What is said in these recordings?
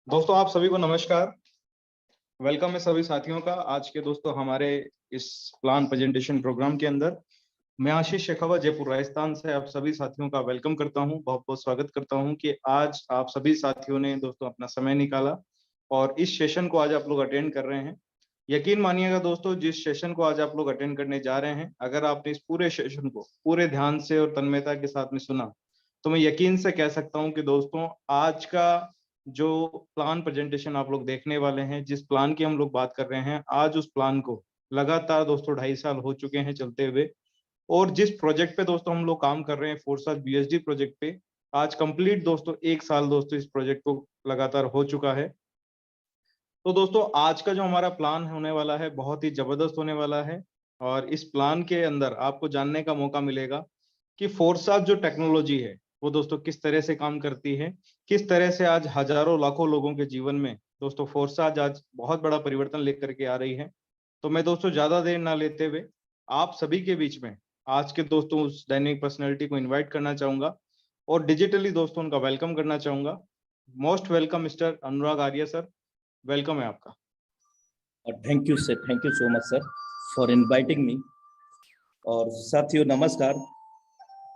दोस्तों आप सभी को नमस्कार। वेलकम है सभी साथियों का आज के दोस्तों हमारे इस प्लान प्रेजेंटेशन प्रोग्राम के अंदर। मैं आशीष शेखावत जयपुर राजस्थान से आप सभी साथियों का वेलकम करता हूं, बहुत बहुत स्वागत करता हूं कि आज आप सभी साथियों ने दोस्तों अपना समय निकाला और इस सेशन को आज आप लोग अटेंड कर रहे हैं। यकीन मानिएगा दोस्तों, जिस सेशन को आज आप लोग अटेंड करने जा रहे हैं, अगर आपने इस पूरे सेशन को पूरे ध्यान से और तन्मयता के साथ में सुना तो मैं यकीन से कह सकता हूं कि दोस्तों आज का जो प्लान प्रेजेंटेशन आप लोग देखने वाले हैं, जिस प्लान की हम लोग बात कर रहे हैं, आज उस प्लान को लगातार दोस्तों 2.5 साल हो चुके हैं चलते हुए। और जिस प्रोजेक्ट पे दोस्तों हम लोग काम कर रहे हैं, फोरसाज बीएसडी प्रोजेक्ट पे, आज कंप्लीट दोस्तों 1 साल दोस्तों इस प्रोजेक्ट को लगातार हो चुका है। तो दोस्तों आज का जो हमारा प्लान होने वाला है बहुत ही जबरदस्त होने वाला है। और इस प्लान के अंदर आपको जानने का मौका मिलेगा कि फोरसाज जो टेक्नोलॉजी है वो दोस्तों किस तरह से काम करती है, किस तरह से आज हजारों लाखों लोगों के जीवन में दोस्तों फोरसाज आज बहुत बड़ा परिवर्तन लेकर के आ रही है। तो मैं दोस्तों ज्यादा देर ना लेते हुए आप सभी के बीच में आज के दोस्तों उस डायनेमिक पर्सनैलिटी को इन्वाइट करना चाहूंगा और डिजिटली दोस्तों उनका वेलकम करना चाहूंगा। Most welcome mister Anurag Arya sir, welcome है आपका। Thank you sir, thank you so much sir for inviting me. और साथियों नमस्कार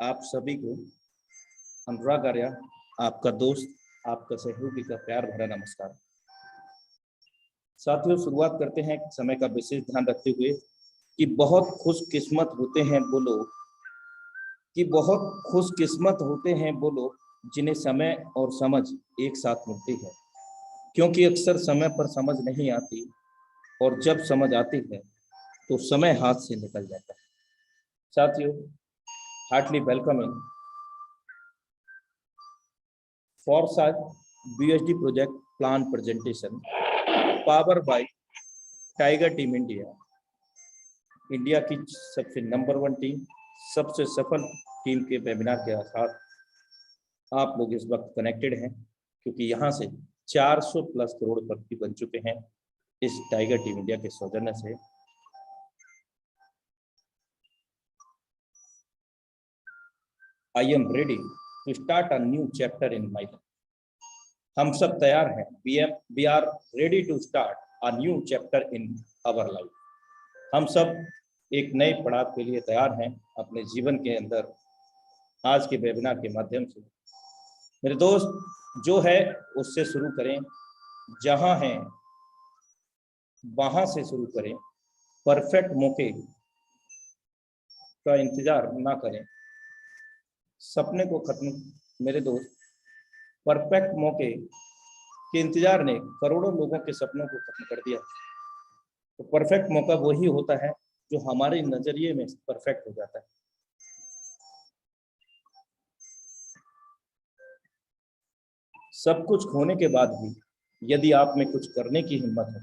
आप सभी को। अनुराग आर्य आपका दोस्त, आपका सहयोगी का प्यार भरा नमस्कार। साथियों शुरुआत करते हैं समय का विशेष ध्यान रखते हुए कि बहुत खुशकिस्मत होते हैं वो लोग, बहुत खुशकिस्मत होते हैं वो लोग जिन्हें समय और समझ एक साथ मिलती है, क्योंकि अक्सर समय पर समझ नहीं आती और जब समझ आती है तो समय हाथ से निकल जाता है। साथियों heartily welcome in Forsage BSD project plan presentation power by tiger team India. India की सबसे नंबर 1 टीम, सबसे सफल टीम के वेबिनार के साथ आप लोग इस वक्त कनेक्टेड हैं, क्योंकि यहाँ से 400 प्लस करोड़पति बन चुके हैं इस टाइगर टीम इंडिया के सौजन्य से। I am ready to start a new chapter in my life. हम सब तैयार हैं, we are ready to start a new chapter in our life. हम सब एक नए पड़ाव के लिए तैयार हैं अपने जीवन के अंदर आज के वेबिनार के माध्यम से। मेरे दोस्त जो है उससे शुरू करें, जहां हैं वहां से शुरू करें। परफेक्ट मौके का इंतजार ना करें, सपने को खत्म। मेरे दोस्त परफेक्ट मौके के इंतजार ने करोड़ों लोगों के सपनों को खत्म कर दिया। तो परफेक्ट मौका वही होता है जो हमारे नजरिए में परफेक्ट हो जाता है। सब कुछ खोने के बाद भी यदि आप में कुछ करने की हिम्मत है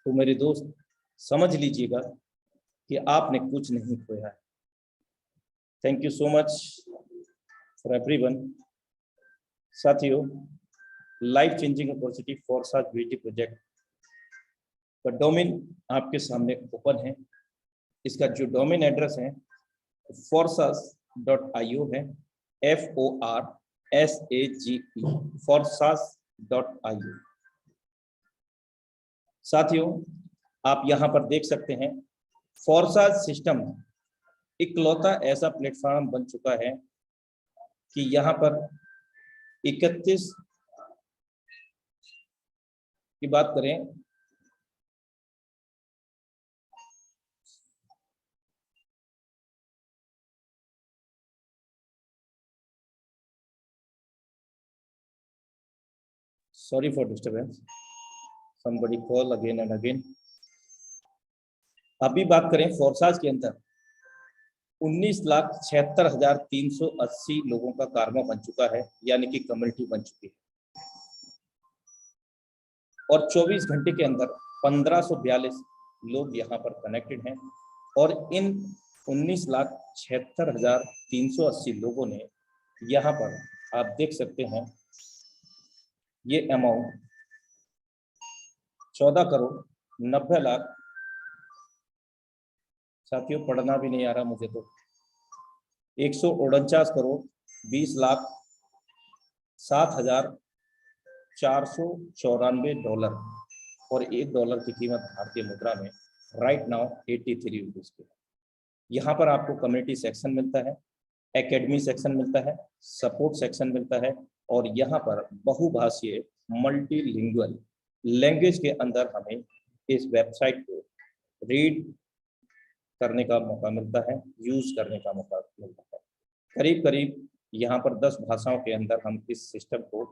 तो मेरे दोस्त समझ लीजिएगा कि आपने कुछ नहीं खोया है। Thank you so much for everyone. साथियों life changing opportunity Forsage BSD project का डोमेन आपके सामने ओपन है। इसका जो डोमेन एड्रेस है forsage.io है, FORSAGE forsage.io। साथियों आप यहाँ पर देख सकते हैं फोरसाज सिस्टम इकलौता ऐसा प्लेटफॉर्म बन चुका है कि यहाँ पर 31 की बात करें sorry for disturbance, somebody call again and again। अभी बात करें फोरसाज के अंदर 19,76,380 लोगों का कारमा बन चुका है, यानी कि कम्युनिटी बन चुकी है। और 24 घंटे के अंदर 1542 लोग यहाँ पर कनेक्टेड हैं। और इन 19,76,380 लोगों ने यहाँ पर आप देख सकते हैं ये अमाउंट 14,90,00,000। साथियों पढ़ना भी नहीं आ रहा मुझे तो। 149,20,07,000 $494 और $1 की कीमत भारतीय मुद्रा में राइट नाउ 83 रुपीज की। यहाँ पर आपको कम्युनिटी सेक्शन मिलता है, एकेडमी सेक्शन मिलता है, सपोर्ट सेक्शन मिलता है और यहाँ पर बहुभाषीय मल्टीलिंगुअल लैंग्वेज के अंदर हमें इस वेबसाइट को रीड करने का मौका मिलता है, यूज करने का मौका मिलता है। करीब करीब यहाँ पर 10 भाषाओं के अंदर हम इस सिस्टम को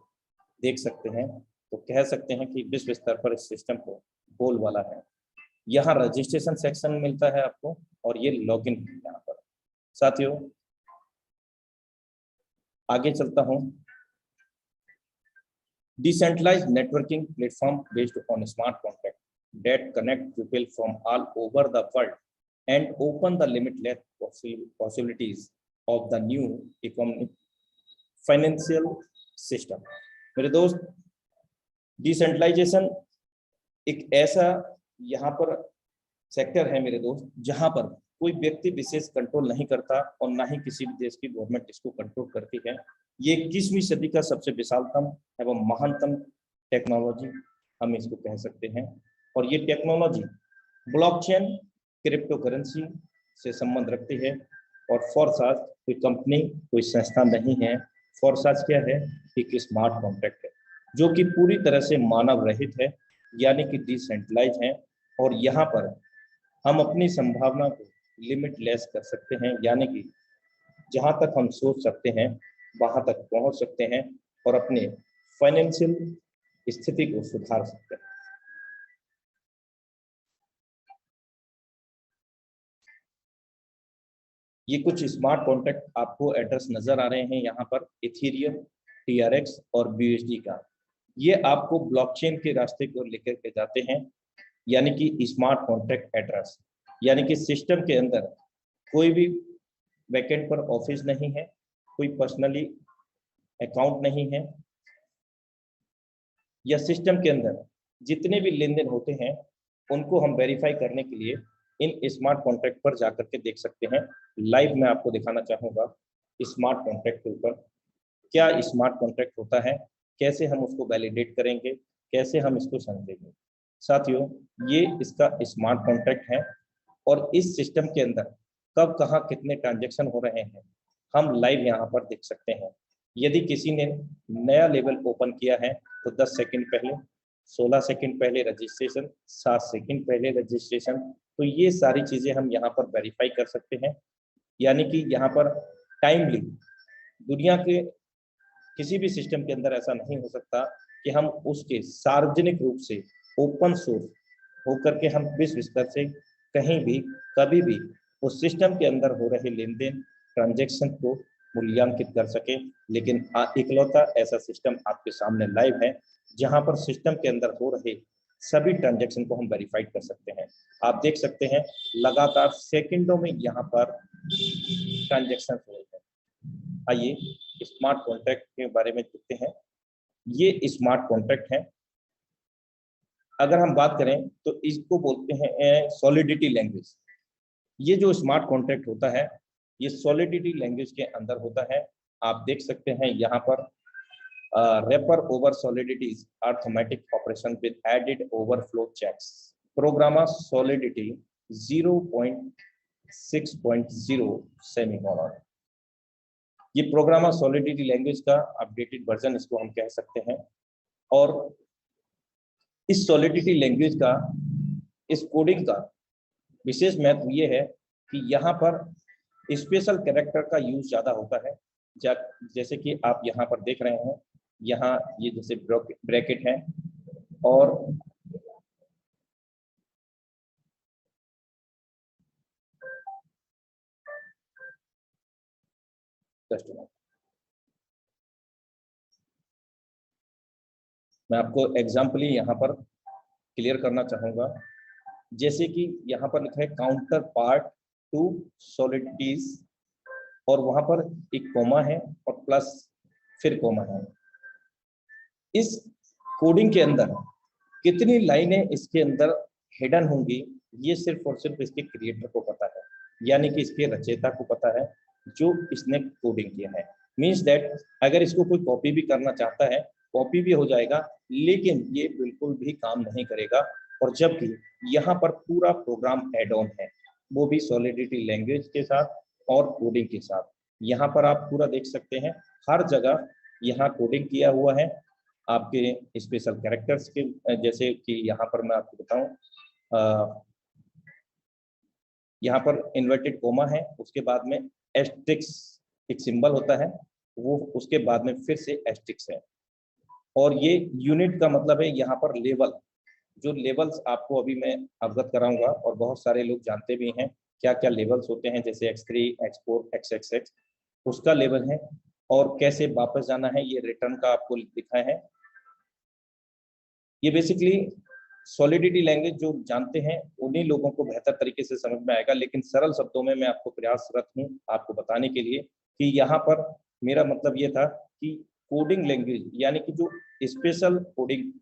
देख सकते हैं। तो कह सकते हैं कि विश्व स्तर पर इस सिस्टम को बोलबाला है। यहाँ रजिस्ट्रेशन सेक्शन मिलता है आपको और ये लॉगिन है यहाँ पर। साथियों आगे चलता हूँ। Decentralized networking platform based on smart contract that connect people from all over the world and open the limitless possibilities of the new economic financial system। मेरे दोस्त, डिसेंट्रलाइजेशन एक ऐसा यहाँ पर सेक्टर है मेरे दोस्त, जहाँ पर कोई व्यक्ति विशेष कंट्रोल नहीं करता और ना ही किसी भी देश की गवर्नमेंट इसको कंट्रोल करती है। ये 21वीं सदी का सबसे विशालतम एवं महानतम टेक्नोलॉजी हम इसको कह सकते हैं। और ये टेक्नोलॉजी ब्लॉकचेन क्रिप्टो करेंसी से संबंध रखती है। और फोरसाज कोई कंपनी कोई संस्था नहीं है, फोरसाज क्या है? एक स्मार्ट कॉन्ट्रैक्ट है जो कि पूरी तरह से मानव रहित है, यानी कि डिसेंट्रलाइज है। और यहाँ पर हम अपनी संभावना को लिमिटलेस कर सकते हैं, यानी कि जहाँ तक हम सोच सकते हैं वहाँ तक पहुँच सकते हैं और अपने फाइनेंशियल स्थिति को सुधार सकते हैं। ये कुछ स्मार्ट कॉन्ट्रैक्ट आपको एड्रेस नजर आ रहे हैं यहाँ पर, इथेरियम, TRX और BUSD का। ये आपको ब्लॉकचेन के रास्ते को लेकर के जाते हैं, यानी कि स्मार्ट कॉन्ट्रैक्ट एड्रेस, यानी कि सिस्टम के अंदर कोई भी बैकएंड पर ऑफिस नहीं है, कोई पर्सनली अकाउंट नहीं है, या सिस्टम के अंदर जितने भी लेन देन होते हैं उनको हम वेरीफाई करने के लिए इन स्मार्ट कॉन्ट्रैक्ट पर जाकर के देख सकते हैं। लाइव मैं आपको दिखाना चाहूँगा स्मार्ट कॉन्ट्रैक्ट के ऊपर क्या स्मार्ट कॉन्ट्रैक्ट होता है, कैसे हम उसको वैलिडेट करेंगे, कैसे हम इसको समझेंगे। साथियों ये इसका स्मार्ट कॉन्ट्रैक्ट है और इस सिस्टम के अंदर कब कहाँ कितने ट्रांजेक्शन हो रहे हैं हम लाइव यहाँ पर देख सकते हैं। यदि किसी ने नया लेवल ओपन किया है तो 10 सेकंड पहले, 16 सेकंड पहले रजिस्ट्रेशन, 7 सेकंड पहले रजिस्ट्रेशन, तो ये सारी चीजें हम यहाँ पर वेरीफाई कर सकते हैं। यानी कि यहाँ पर टाइमली दुनिया के किसी भी सिस्टम के अंदर ऐसा नहीं हो सकता कि हम उसके सार्वजनिक रूप से ओपन सोर्स होकर के हम विश्व स्तर से कहीं भी कभी भी उस सिस्टम के अंदर हो रहे लेन देन ट्रांजेक्शन को मूल्यांकित कर सके। लेकिन इकलौता ऐसा सिस्टम आपके सामने लाइव है जहां पर सिस्टम के अंदर हो रहे सभी ट्रांजैक्शन को हम वेरीफाइड कर सकते हैं। आप देख सकते हैं लगातार सेकंडों में यहाँ पर ट्रांजैक्शन हो रहे हैं। आइए स्मार्ट कॉन्ट्रैक्ट के बारे में देखते हैं। ये स्मार्ट कॉन्ट्रैक्ट है। अगर हम बात करें तो इसको बोलते हैं सॉलिडिटी लैंग्वेज। ये जो स्मार्ट कॉन्ट्रैक्ट होता है ये सॉलिडिटी लैंग्वेज के अंदर होता है। आप देख सकते हैं यहाँ पर wrapper over solidities arithmetic operation with added overflow checks, programmer solidity 0.6.0 semicolon. ये प्रोग्रामर सॉलिडिटी लैंग्वेज का अपडेटेड वर्जन इसको हम कह सकते हैं। और इस सॉलिडिटी लैंग्वेज का, इस कोडिंग का विशेष महत्व ये है कि यहाँ पर स्पेशल कैरेक्टर का यूज ज्यादा होता है। जैसे कि आप यहाँ पर देख रहे हैं, यहाँ ये जैसे ब्रैकेट है और मैं आपको एग्जाम्पली यहाँ पर क्लियर करना चाहूंगा। जैसे कि यहाँ पर लिखा है काउंटर पार्ट टू सॉलिडिटीज और वहां पर एक कोमा है और प्लस फिर कोमा है। इस कोडिंग के अंदर कितनी लाइनें इसके अंदर हिडन होंगी ये सिर्फ और सिर्फ इसके क्रिएटर को पता है, यानी कि इसके रचयिता को पता है जो इसने कोडिंग किया है। मीन्स दैट अगर इसको कोई कॉपी भी करना चाहता है कॉपी भी हो जाएगा, लेकिन ये बिल्कुल भी काम नहीं करेगा। और जबकि यहाँ पर पूरा प्रोग्राम एड ऑन है, वो भी सॉलिडिटी लैंग्वेज के साथ और कोडिंग के साथ। यहाँ पर आप पूरा देख सकते हैं, हर जगह यहाँ कोडिंग किया हुआ है आपके स्पेशल कैरेक्टर्स के, जैसे कि यहाँ पर मैं आपको बताऊं, यहाँ पर इन्वर्टेड कोमा है, उसके बाद में एस्ट्रिक्स एक सिंबल होता है, वो उसके बाद में फिर से एस्ट्रिक्स है। और ये यूनिट का मतलब है यहाँ पर लेवल, जो लेवल्स आपको अभी मैं अवगत कराऊंगा, और बहुत सारे लोग जानते भी हैं क्या क्या लेवल्स होते हैं, जैसे X3, X4, XXX, उसका लेवल है। और कैसे वापस जाना है ये रिटर्न का आपको दिखा है। ये बेसिकली सॉलिडिटी लैंग्वेज जो जानते हैं उन्हीं लोगों को बेहतर तरीके से समझ में आएगा, लेकिन सरल शब्दों में मैं आपको प्रयासरत हूँ आपको बताने के लिए कि यहाँ पर मेरा मतलब ये था कि कोडिंग लैंग्वेज यानी कि जो special coding,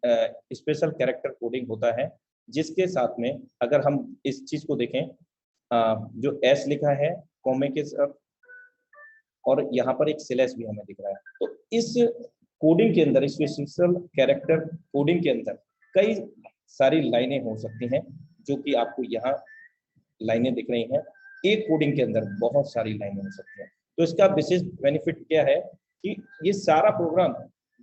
special character coding होता है, जिसके साथ में अगर हम इस चीज को देखें, जो एस लिखा है कॉमे के साथ, और यहाँ पर एक स्लैश भी हमें दिख रहा है, तो इस कोडिंग के अंदर, इस स्पेशल कैरेक्टर कोडिंग के अंदर कई सारी लाइनें हो सकती हैं, जो कि आपको यहाँ लाइनें दिख रही हैं। एक कोडिंग के अंदर बहुत सारी लाइनें हो सकती हैं। तो इसका विशेष बेनिफिट क्या है कि ये सारा प्रोग्राम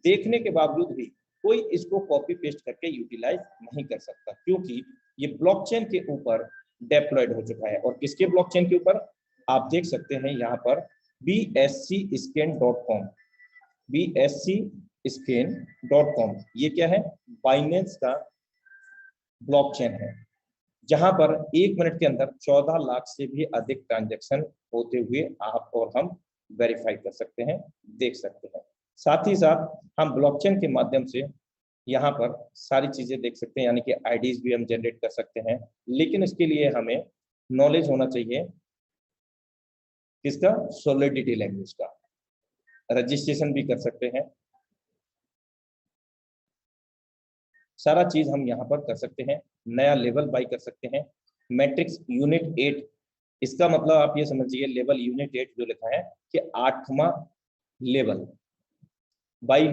देखने के बावजूद भी कोई इसको कॉपी पेस्ट करके यूटिलाइज नहीं कर सकता, क्योंकि ये ब्लॉकचेन के ऊपर डेप्लॉयड हो चुका है। और किसके ब्लॉकचेन के ऊपर? आप देख सकते हैं यहाँ पर bscscan.com, bscscan.com, ये क्या है? बाइनेंस का ब्लॉकचेन है, जहां पर 1 मिनट के अंदर 14 लाख से भी अधिक ट्रांजैक्शन होते हुए आप और हम वेरीफाई कर सकते हैं, देख सकते हैं। साथ ही साथ हम ब्लॉकचेन के माध्यम से यहाँ पर सारी चीजें देख सकते हैं, यानी कि आईडीज भी हम जनरेट कर सकते हैं, लेकिन इसके लिए हमें नॉलेज होना चाहिए किसका? सॉलिडिटी लैंग्वेज का। रजिस्ट्रेशन भी कर सकते हैं, सारा चीज हम यहाँ पर कर सकते हैं, नया लेवल बाई कर सकते हैं। मैट्रिक्स यूनिट 8, इसका मतलब आप ये समझिए, लेवल यूनिट 8 जो लिखा है कि 8वां level, by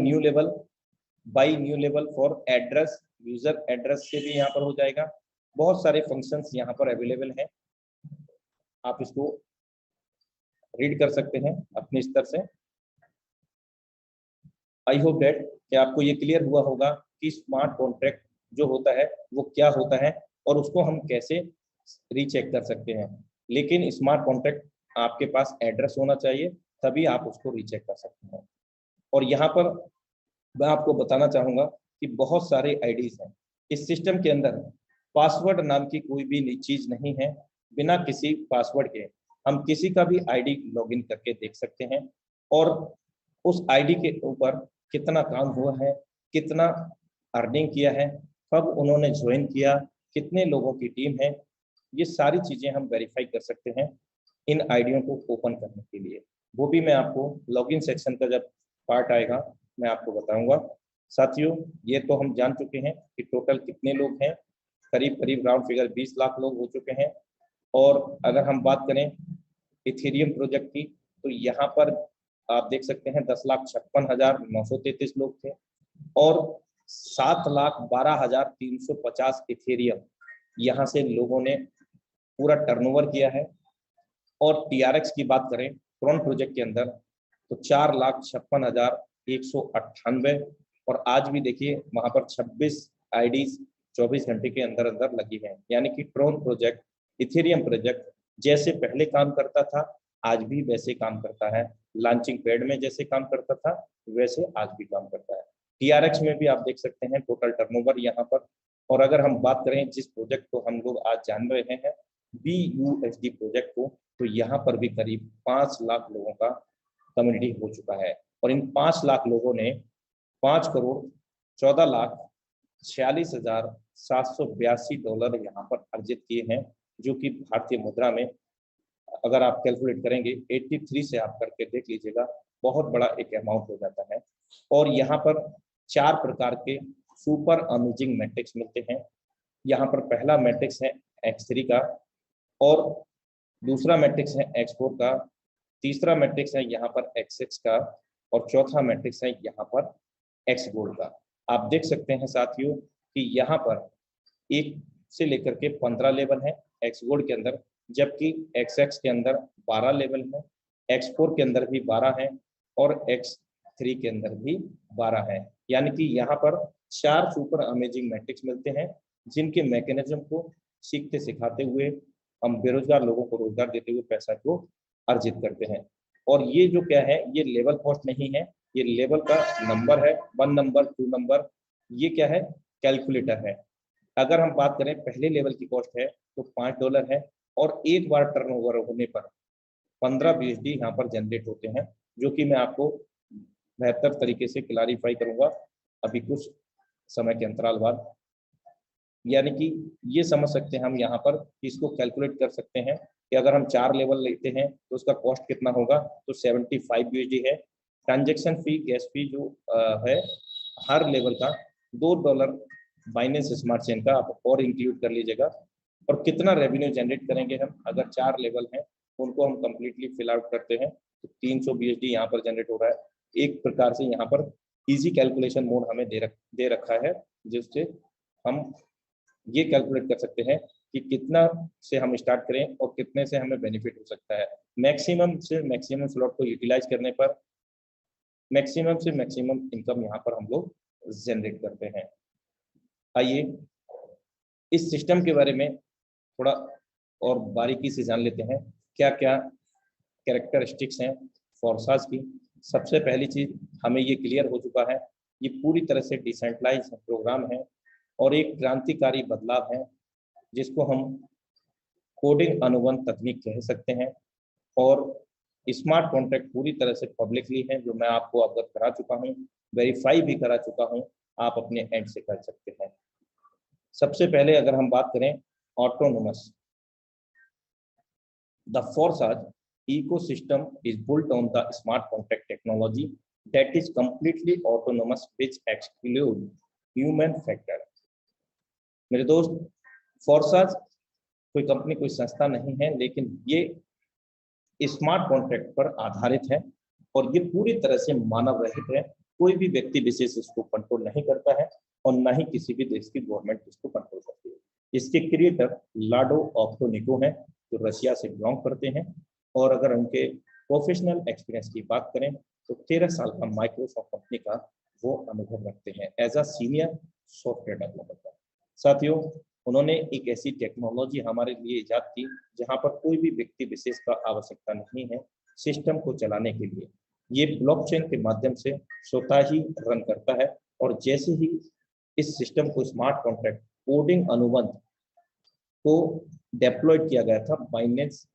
new level for address, user address से भी यहाँ पर हो जाएगा। बहुत सारे फंक्शंस यहाँ पर अवेलेबल हैं, आप इसको रीड कर सकते हैं अपने स्तर से। आई होप दैट कि आपको ये क्लियर हुआ होगा कि स्मार्ट कॉन्ट्रैक्ट जो होता है वो क्या होता है और उसको हम कैसे रीचेक कर सकते हैं। लेकिन स्मार्ट कॉन्ट्रैक्ट आपके पास एड्रेस होना चाहिए, तभी आप उसको रीचेक कर सकते हैं। और यहाँ पर मैं आपको बताना चाहूँगा कि बहुत सारे आईडीज हैं इस सिस्टम के अंदर। पासवर्ड नाम की कोई भी चीज़ नहीं है, बिना किसी पासवर्ड के हम किसी का भी आईडी लॉगिन करके देख सकते हैं, और उस आईडी के ऊपर कितना काम हुआ है, कितना अर्निंग किया है, कब उन्होंने ज्वाइन किया, कितने लोगों की टीम है, ये सारी चीज़ें हम वेरीफाई कर सकते हैं इन आईडियों को ओपन करने के लिए। वो भी मैं आपको लॉगिन सेक्शन का जब पार्ट आएगा मैं आपको बताऊंगा। साथियों, ये तो हम जान चुके हैं कि टोटल कितने लोग हैं, करीब करीब राउंड फिगर 20 लाख लोग हो चुके हैं। और अगर हम बात करें इथेरियम प्रोजेक्ट की, तो यहाँ पर आप देख सकते हैं 10,56,933 लोग थे, और 7,12,350 इथेरियम यहाँ से लोगों ने पूरा टर्नओवर किया है। और टीआरएक्स की बात करें ट्रॉन प्रोजेक्ट के अंदर तो 4,56,198, और आज भी देखिए वहां पर 26 आईडीज 24 घंटे के अंदर अंदर लगी हैं। यानी कि ट्रॉन प्रोजेक्ट, इथेरियम प्रोजेक्ट जैसे पहले काम करता था आज भी वैसे काम करता है, लॉन्चिंग पैड में जैसे काम करता था वैसे आज भी काम करता है। टीआरएक्स में भी आप देख सकते हैं टोटल टर्नओवर यहाँ पर। और अगर हम बात करें जिस प्रोजेक्ट को हम लोग आज जान रहे हैं BUSD प्रोजेक्ट को, तो यहाँ पर भी करीब 5 लाख लोगों का कम्युनिटी हो चुका है, और इन 5 लाख लोगों ने 5,14,46,782 डॉलर यहाँ पर अर्जित किए हैं, जो कि भारतीय मुद्रा में अगर आप कैलकुलेट करेंगे 83 से आप करके देख लीजिएगा, बहुत बड़ा एक अमाउंट हो जाता है। और यहाँ पर 4 प्रकार के सुपर अमेजिंग मैट्रिक्स मिलते हैं। यहाँ पर पहला मैट्रिक्स है X3 का, और दूसरा मैट्रिक्स है X4 का, तीसरा मैट्रिक्स है यहाँ पर XX का, और चौथा मैट्रिक्स है यहाँ पर X गोल्ड का। आप देख सकते हैं साथियों कि यहाँ पर 1 से लेकर के 15 लेवल है एक्स बोर्ड के अंदर, जबकि एक्स के अंदर 12 लेवल है, X4 के अंदर भी 12 है और X3 के अंदर भी 12 है। यानी कि यहाँ पर 4 सुपर अमेजिंग मैट्रिक्स मिलते हैं, जिनके मैकेनिज्म को सीखते सिखाते हुए हम बेरोजगार लोगों को रोजगार देते हुए पैसा को अर्जित करते हैं। और ये जो क्या है, ये लेवल कॉस्ट नहीं है, ये लेवल का नंबर है, 1 नंबर 2 नंबर, ये क्या है, कैलकुलेटर है। अगर हम बात करें पहले लेवल की कॉस्ट है तो $5 है और एक बार टर्नओवर होने पर 15 BSD यहाँ पर जनरेट होते हैं, जो कि मैं आपको बेहतर तरीके से क्लैरिफाई करूंगा अभी कुछ समय के अंतराल बाद। यानी कि ये समझ सकते हैं हम यहाँ पर कि इसको कैलकुलेट कर सकते हैं कि अगर हम 4 लेवल लेते हैं तो उसका कॉस्ट कितना होगा, तो 75 USD है। ट्रांजेक्शन फी, गैस फी जो है हर लेवल का $2 बाइनेंस स्मार्ट चेन का आप और इंक्लूड कर लीजिएगा। और कितना रेवेन्यू जनरेट करेंगे हम, अगर 4 लेवल हैं उनको हम कंप्लीटली फिल आउट करते हैं तो 300 BSD यहाँ पर जनरेट हो रहा है। एक प्रकार से यहाँ पर इजी कैलकुलेशन मोड हमें दे रखा है, जिससे हम ये कैलकुलेट कर सकते हैं कि कितना से हम स्टार्ट करें और कितने से हमें बेनिफिट हो सकता है। मैक्सिमम से मैक्सिमम स्लॉट को यूटिलाइज करने पर मैक्सिमम से मैक्सिमम इनकम यहाँ पर हम लोग जनरेट करते हैं। आइए इस सिस्टम के बारे में थोड़ा और बारीकी से जान लेते हैं, क्या क्या कैरेक्टरिस्टिक्स हैं फोर्साज की। सबसे पहली चीज हमें ये क्लियर हो चुका है, ये पूरी तरह से डिसेंट्रलाइज प्रोग्राम है और एक क्रांतिकारी बदलाव है, जिसको हम कोडिंग अनुबंध तकनीक कह सकते हैं। और स्मार्ट कॉन्ट्रैक्ट पूरी तरह से पब्लिकली है, जो मैं आपको अवगत करा चुका हूँ, वेरीफाई भी करा चुका हूँ, आप अपने एंड से कर सकते हैं। सबसे पहले अगर हम बात करें autonomous, the Forsage ecosystem is built on the smart contract technology that is completely autonomous which exclude human factor। मेरे दोस्त, फोर्साज कोई कंपनी कोई संस्था नहीं है, लेकिन ये स्मार्ट कॉन्ट्रैक्ट पर आधारित है और ये पूरी तरह से मानव रहित है। कोई भी व्यक्ति विशेष इसको कंट्रोल नहीं करता है और न ही किसी भी देश की गवर्नमेंट इसको कंट्रोल करती है। इसके क्रिएटर लाडो ऑप्टोनिको हैं, जो रशिया से बिलोंग करते हैं। और अगर उनके प्रोफेशनल एक्सपीरियंस की बात करें तो 13 साल का माइक्रोसॉफ्ट कंपनी का वो अनुभव रखते हैं as a senior software developer. साथियों, उन्होंने एक ऐसी टेक्नोलॉजी हमारे लिए इजाद की जहां पर कोई भी व्यक्ति विशेष का आवश्यकता नहीं है सिस्टम को चलाने के लिए। ये ब्लॉकचेन के माध्यम से स्वतः ही रन करता है और जैसे ही इस सिस्टम को स्मार्ट कॉन्ट्रैक्ट कोडिंग अनुबंध को डेप्लॉयड किया गया था बाइनेंस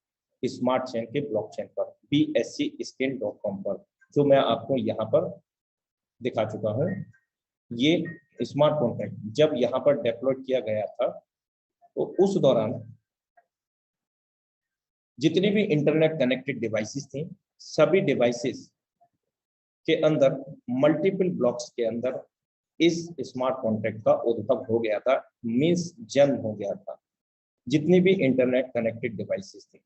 स्मार्ट चेन के ब्लॉकचेन पर, bscskin.com पर, जो मैं आपको यहाँ पर दिखा चुका हूँ। ये स्मार्ट कॉन्ट्रैक्ट जब यहाँ पर डेप्लॉयड किया गया था तो उस दौरान जितनी भी इंटरनेट कनेक्टेड डिवाइसेस थी, सभी डिवाइसेस के अंदर मल्टीपल ब्लॉक्स के अंदर इस स्मार्ट कॉन्ट्रैक्ट का उद्भव हो गया था, मीन्स जन्म हो गया था, जितनी भी इंटरनेट कनेक्टेड डिवाइसेस थी।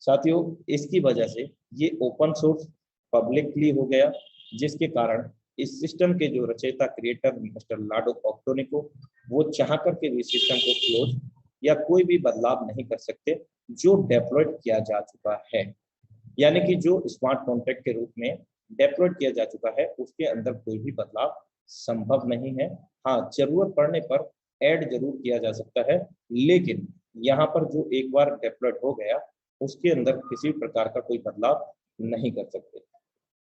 साथियों, इसकी वजह से ये ओपन सोर्स पब्लिकली हो गया, जिसके कारण इस सिस्टम के जो रचयिता क्रिएटर मिस्टर लाडो ऑप्टोनिको, वो चाह करके भी सिस्टम को क्लोज या कोई भी बदलाव नहीं कर सकते जो डेप्लॉयड किया जा चुका है। यानी कि जो स्मार्ट कॉन्ट्रैक्ट के रूप में डेप्लॉयड किया जा चुका है उसके अंदर कोई भी बदलाव संभव नहीं है। हाँ, जरूरत पड़ने पर ऐड जरूर किया जा सकता है, लेकिन यहाँ पर जो एक बार डेप्लॉयड हो गया उसके अंदर किसी प्रकार का कोई बदलाव नहीं कर सकते।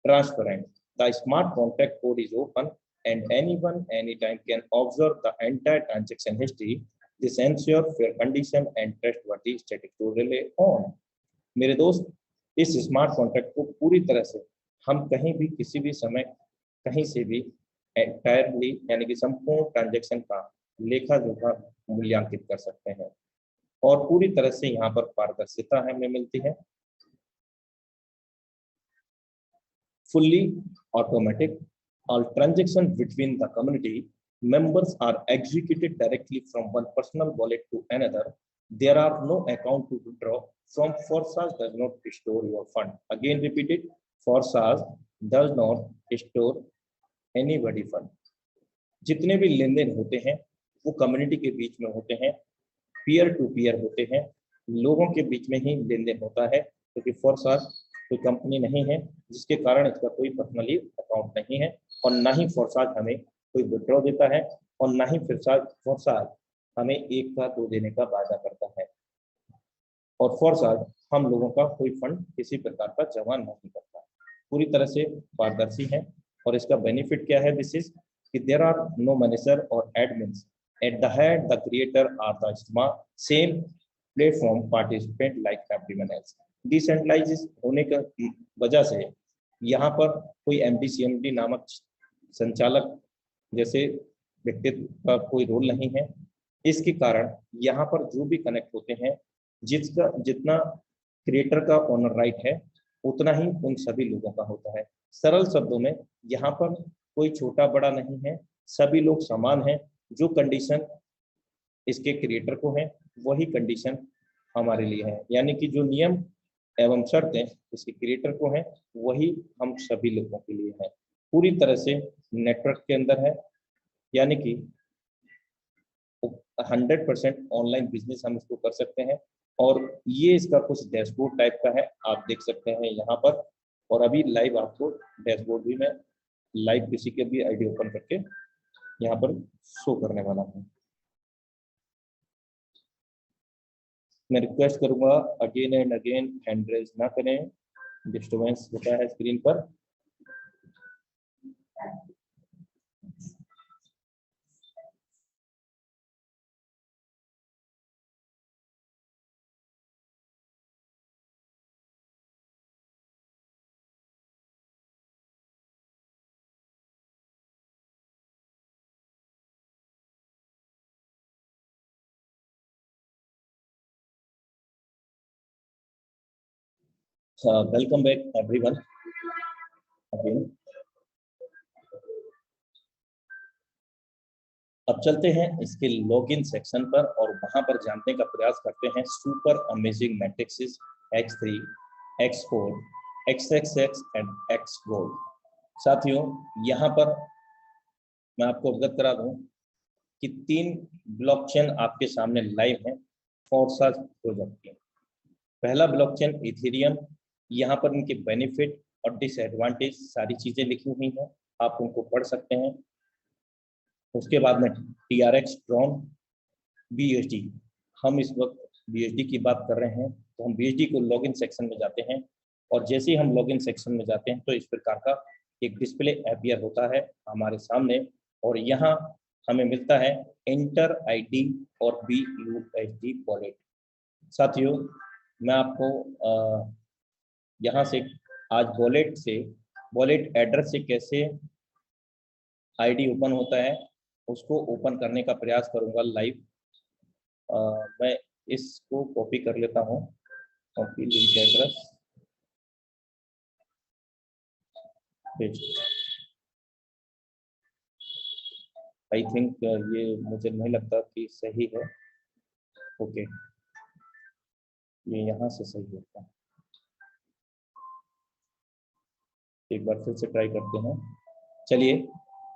Transparent, the smart contract code is open and anyone anytime can observe the entire transaction history. This ensure fair condition and trustworthy static to rely on। मेरे दोस्त, इस स्मार्ट कॉन्ट्रैक्ट को पूरी तरह से हम कहीं भी किसी भी समय कहीं से भी एंटायरली यानी कि संपूर्ण ट्रांजैक्शन का लेखा जोखा मूल्यांकित कर सकते हैं और पूरी तरह से यहाँ पर पारदर्शिता हमें मिलती है। Fully automatic, all transactions between the community members are executed directly from one personal wallet to another. There are no account to withdraw from. Forsage does not store your fund. Again repeat it, Forsage does not store anybody fund. जितने भी लेन then होते हैं वो community के बीच में होते हैं, peer to peer होते हैं, लोगों के बीच में ही लेन देन होता है, क्योंकि फोर्साज कोई कंपनी नहीं है जिसके कारण इसका कोई पर्सनली अकाउंट नहीं है, और ना ही फोर्साज हमें कोई विड्रॉ देता है, और ना ही फोर्साज हमें 1 का 2 देने का वादा करता है, और फोर्साज हम लोगों का कोई फंड किसी प्रकार का जमा नहीं करता। पूरी तरह से पारदर्शी है। और इसका बेनिफिट क्या है? दिस इज कि देयर आर नो मैनेजर और admins at the head, the creator are the same platform participant like everyone else. Decentralize होने की वजह से यहाँ पर कोई एमडी सीएमडी नामक संचालक जैसे व्यक्तित्व का कोई रोल नहीं है। इसके कारण यहाँ पर जो भी कनेक्ट होते हैं, जितना क्रिएटर का ओनर राइट है उतना ही उन सभी लोगों का होता है। सरल शब्दों में यहाँ पर कोई छोटा बड़ा नहीं है, सभी लोग समान हैं। जो कंडीशन इसके क्रिएटर को है वही कंडीशन हमारे लिए है, यानी कि जो नियम एवं शर्तें इसके क्रिएटर को है वही हम सभी लोगों के लिए है। पूरी तरह से नेटवर्क के अंदर है, यानी कि 100% ऑनलाइन बिजनेस हम इसको कर सकते हैं। और ये इसका कुछ डैशबोर्ड टाइप का है, आप देख सकते हैं यहाँ पर। और अभी लाइव आपको डैशबोर्ड भी मैं लाइव किसी के भी आईडी ओपन करके यहाँ पर शो करने वाला हूँ। मैं रिक्वेस्ट करूंगा again and again hand raise ना करें, डिस्टर्बेंस होता है स्क्रीन पर। Welcome back everyone again. अब चलते हैं इसके लॉगिन सेक्शन पर और वहां पर जानने का प्रयास करते हैं super amazing matrix X3, X4, XXX and X gold. साथियों, यहाँ पर मैं आपको अवगत करा दूं कि 3 ब्लॉकचेन आपके सामने लाइव हैं फोर्साज प्रोजेक्ट के। पहला ब्लॉकचेन इथेरियम, यहाँ पर इनके बेनिफिट और डिसएडवांटेज सारी चीजें लिखी हुई हैं, आप उनको पढ़ सकते हैं। उसके बाद में TRX ट्रॉन, BUSD। हम इस वक्त BUSD की बात कर रहे हैं, तो हम BUSD को लॉगिन सेक्शन में जाते हैं, और जैसे ही हम लॉगिन सेक्शन में जाते हैं तो इस प्रकार का एक डिस्प्ले अपीयर होता है हमारे सामने, और यहाँ हमें मिलता है एंटर ID और BUSD वॉलेट। साथियों, मैं आपको यहाँ से आज वॉलेट एड्रेस से कैसे ID ओपन होता है उसको ओपन करने का प्रयास करूंगा लाइव। मैं इसको कॉपी कर लेता हूँ, copy link address, I think ये मुझे नहीं लगता कि सही है। ओके, ये यहाँ से सही होता है। एक बार फिर से ट्राई करते हैं। चलिए,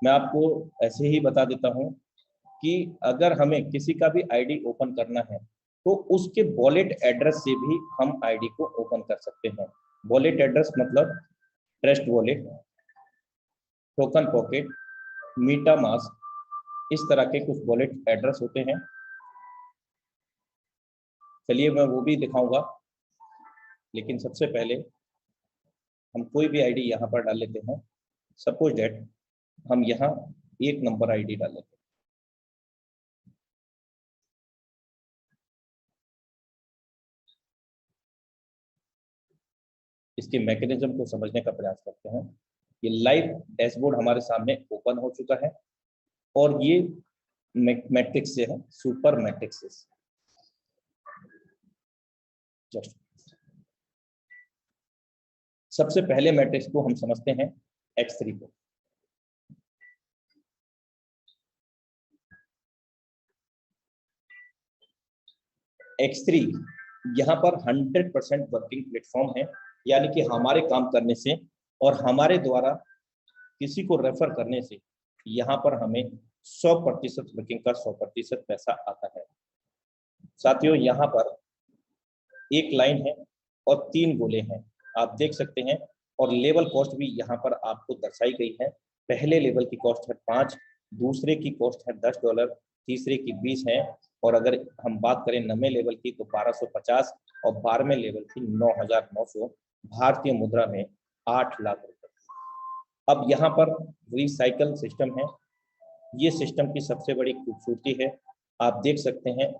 मैं आपको ऐसे ही बता देता हूँ कि अगर हमें किसी का भी आईडी ओपन करना है तो उसके वॉलेट एड्रेस से भी हम आईडी को ओपन कर सकते हैं। वॉलेट एड्रेस मतलब ट्रस्ट वॉलेट, टोकन पॉकेट, मीटामास्क, इस तरह के कुछ वॉलेट एड्रेस होते हैं। चलिए मैं वो भी दिखाऊंगा, लेकिन सबसे पहले हम कोई भी आईडी यहाँ पर डाल लेते हैं। सपोज दैट हम यहाँ 1 नंबर आईडी डाल लेते हैं। इसके मैकेनिज्म को समझने का प्रयास करते हैं। ये लाइव डैशबोर्ड हमारे सामने ओपन हो चुका है, और ये मैट्रिक्स से है, सुपर मैट्रिक्स। सबसे पहले मैट्रिक्स को हम समझते हैं X3 को। X3 यहाँ पर 100% वर्किंग प्लेटफॉर्म है, यानी कि हमारे काम करने से और हमारे द्वारा किसी को रेफर करने से यहाँ पर हमें 100% वर्किंग का 100% पैसा आता है। साथियों, यहाँ पर एक लाइन है और 3 गोले हैं, आप देख सकते हैं, और लेवल कॉस्ट भी यहाँ पर आपको दर्शाई गई है। पहले लेवल की कॉस्ट है 5, दूसरे की कॉस्ट है $10, तीसरे की 20 है, और अगर हम बात करें 9वें लेवल की तो 1250 और 12वें लेवल की 9900 भारतीय मुद्रा में 8 लाख रुपए। अब यहाँ पर रिसाइकल सिस्टम है, ये सिस्टम की सबसे बड़ी खूबसूरती है। आप देख सकते हैं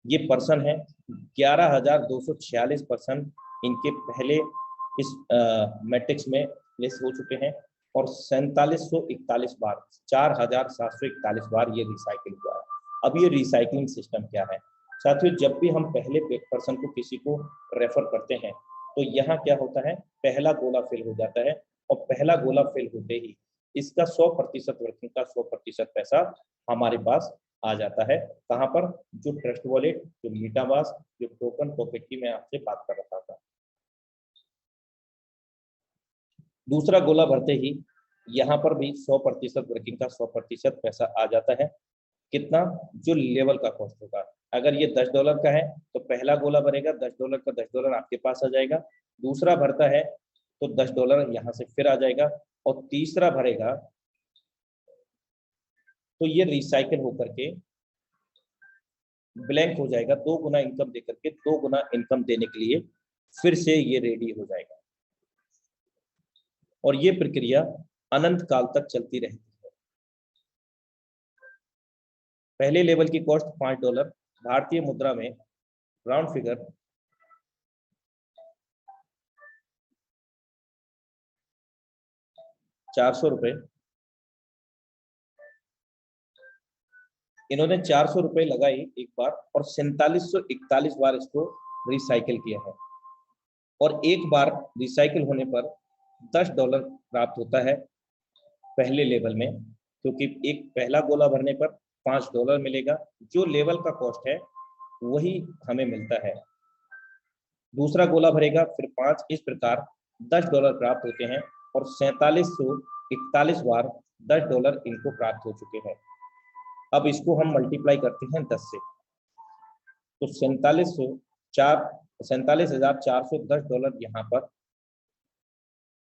ये पर्सन है, 11,246 पर्सन इनके पहले इस मैट्रिक्स में प्लेस हो चुके हैं, और 4741 बार 4741 बार ये रिसाइकिल हुआ है। अब ये रिसाइकलिंग सिस्टम क्या है साथियों, जब भी हम पहले पर्सन को किसी को रेफर करते हैं तो यहाँ क्या होता है, पहला गोला फिल हो जाता है, और पहला गोला फिल होते ही इसका 100% वर्किंग का 100% पैसा हमारे पास आ जाता है। कहाँ पर, जो ट्रस्ट वॉलेट, जो मीटामास्क, जो टोकन पॉकेट की मैं आपसे बात कर रहा था। दूसरा गोला भरते ही यहाँ पर भी 100% वर्किंग का 100% पैसा आ जाता है। कितना, जो लेवल का कॉस्ट होगा। अगर ये $10 का है तो पहला गोला भरेगा, $10 का $10 आपके पास आ जाएगा। दूसरा भरता है तो $10 यहाँ से फिर आ जाएगा, और तीसरा भरेगा तो ये रिसाइकिल होकर के ब्लैंक हो जाएगा। 2 गुना इनकम देकर के 2 गुना इनकम देने के लिए फिर से ये रेडी हो जाएगा, और ये प्रक्रिया अनंत काल तक चलती रहती है। पहले लेवल की कॉस्ट $5, भारतीय मुद्रा में राउंड फिगर 400 रुपए। इन्होंने 400 रुपए लगाई एक बार, और 4741 बार इसको रिसाइकिल किया है, और एक बार रिसाइकिल होने पर $10 प्राप्त होता है पहले लेवल में, क्योंकि एक पहला गोला भरने पर $5 मिलेगा। जो लेवल का कॉस्ट है वही हमें मिलता है। दूसरा गोला भरेगा फिर 5, इस प्रकार $10 प्राप्त होते हैं, और 4741 बार $10 इनको प्राप्त हो चुके हैं। अब इसको हम मल्टीप्लाई करते हैं 10 से, तो 47,410 यहाँ पर,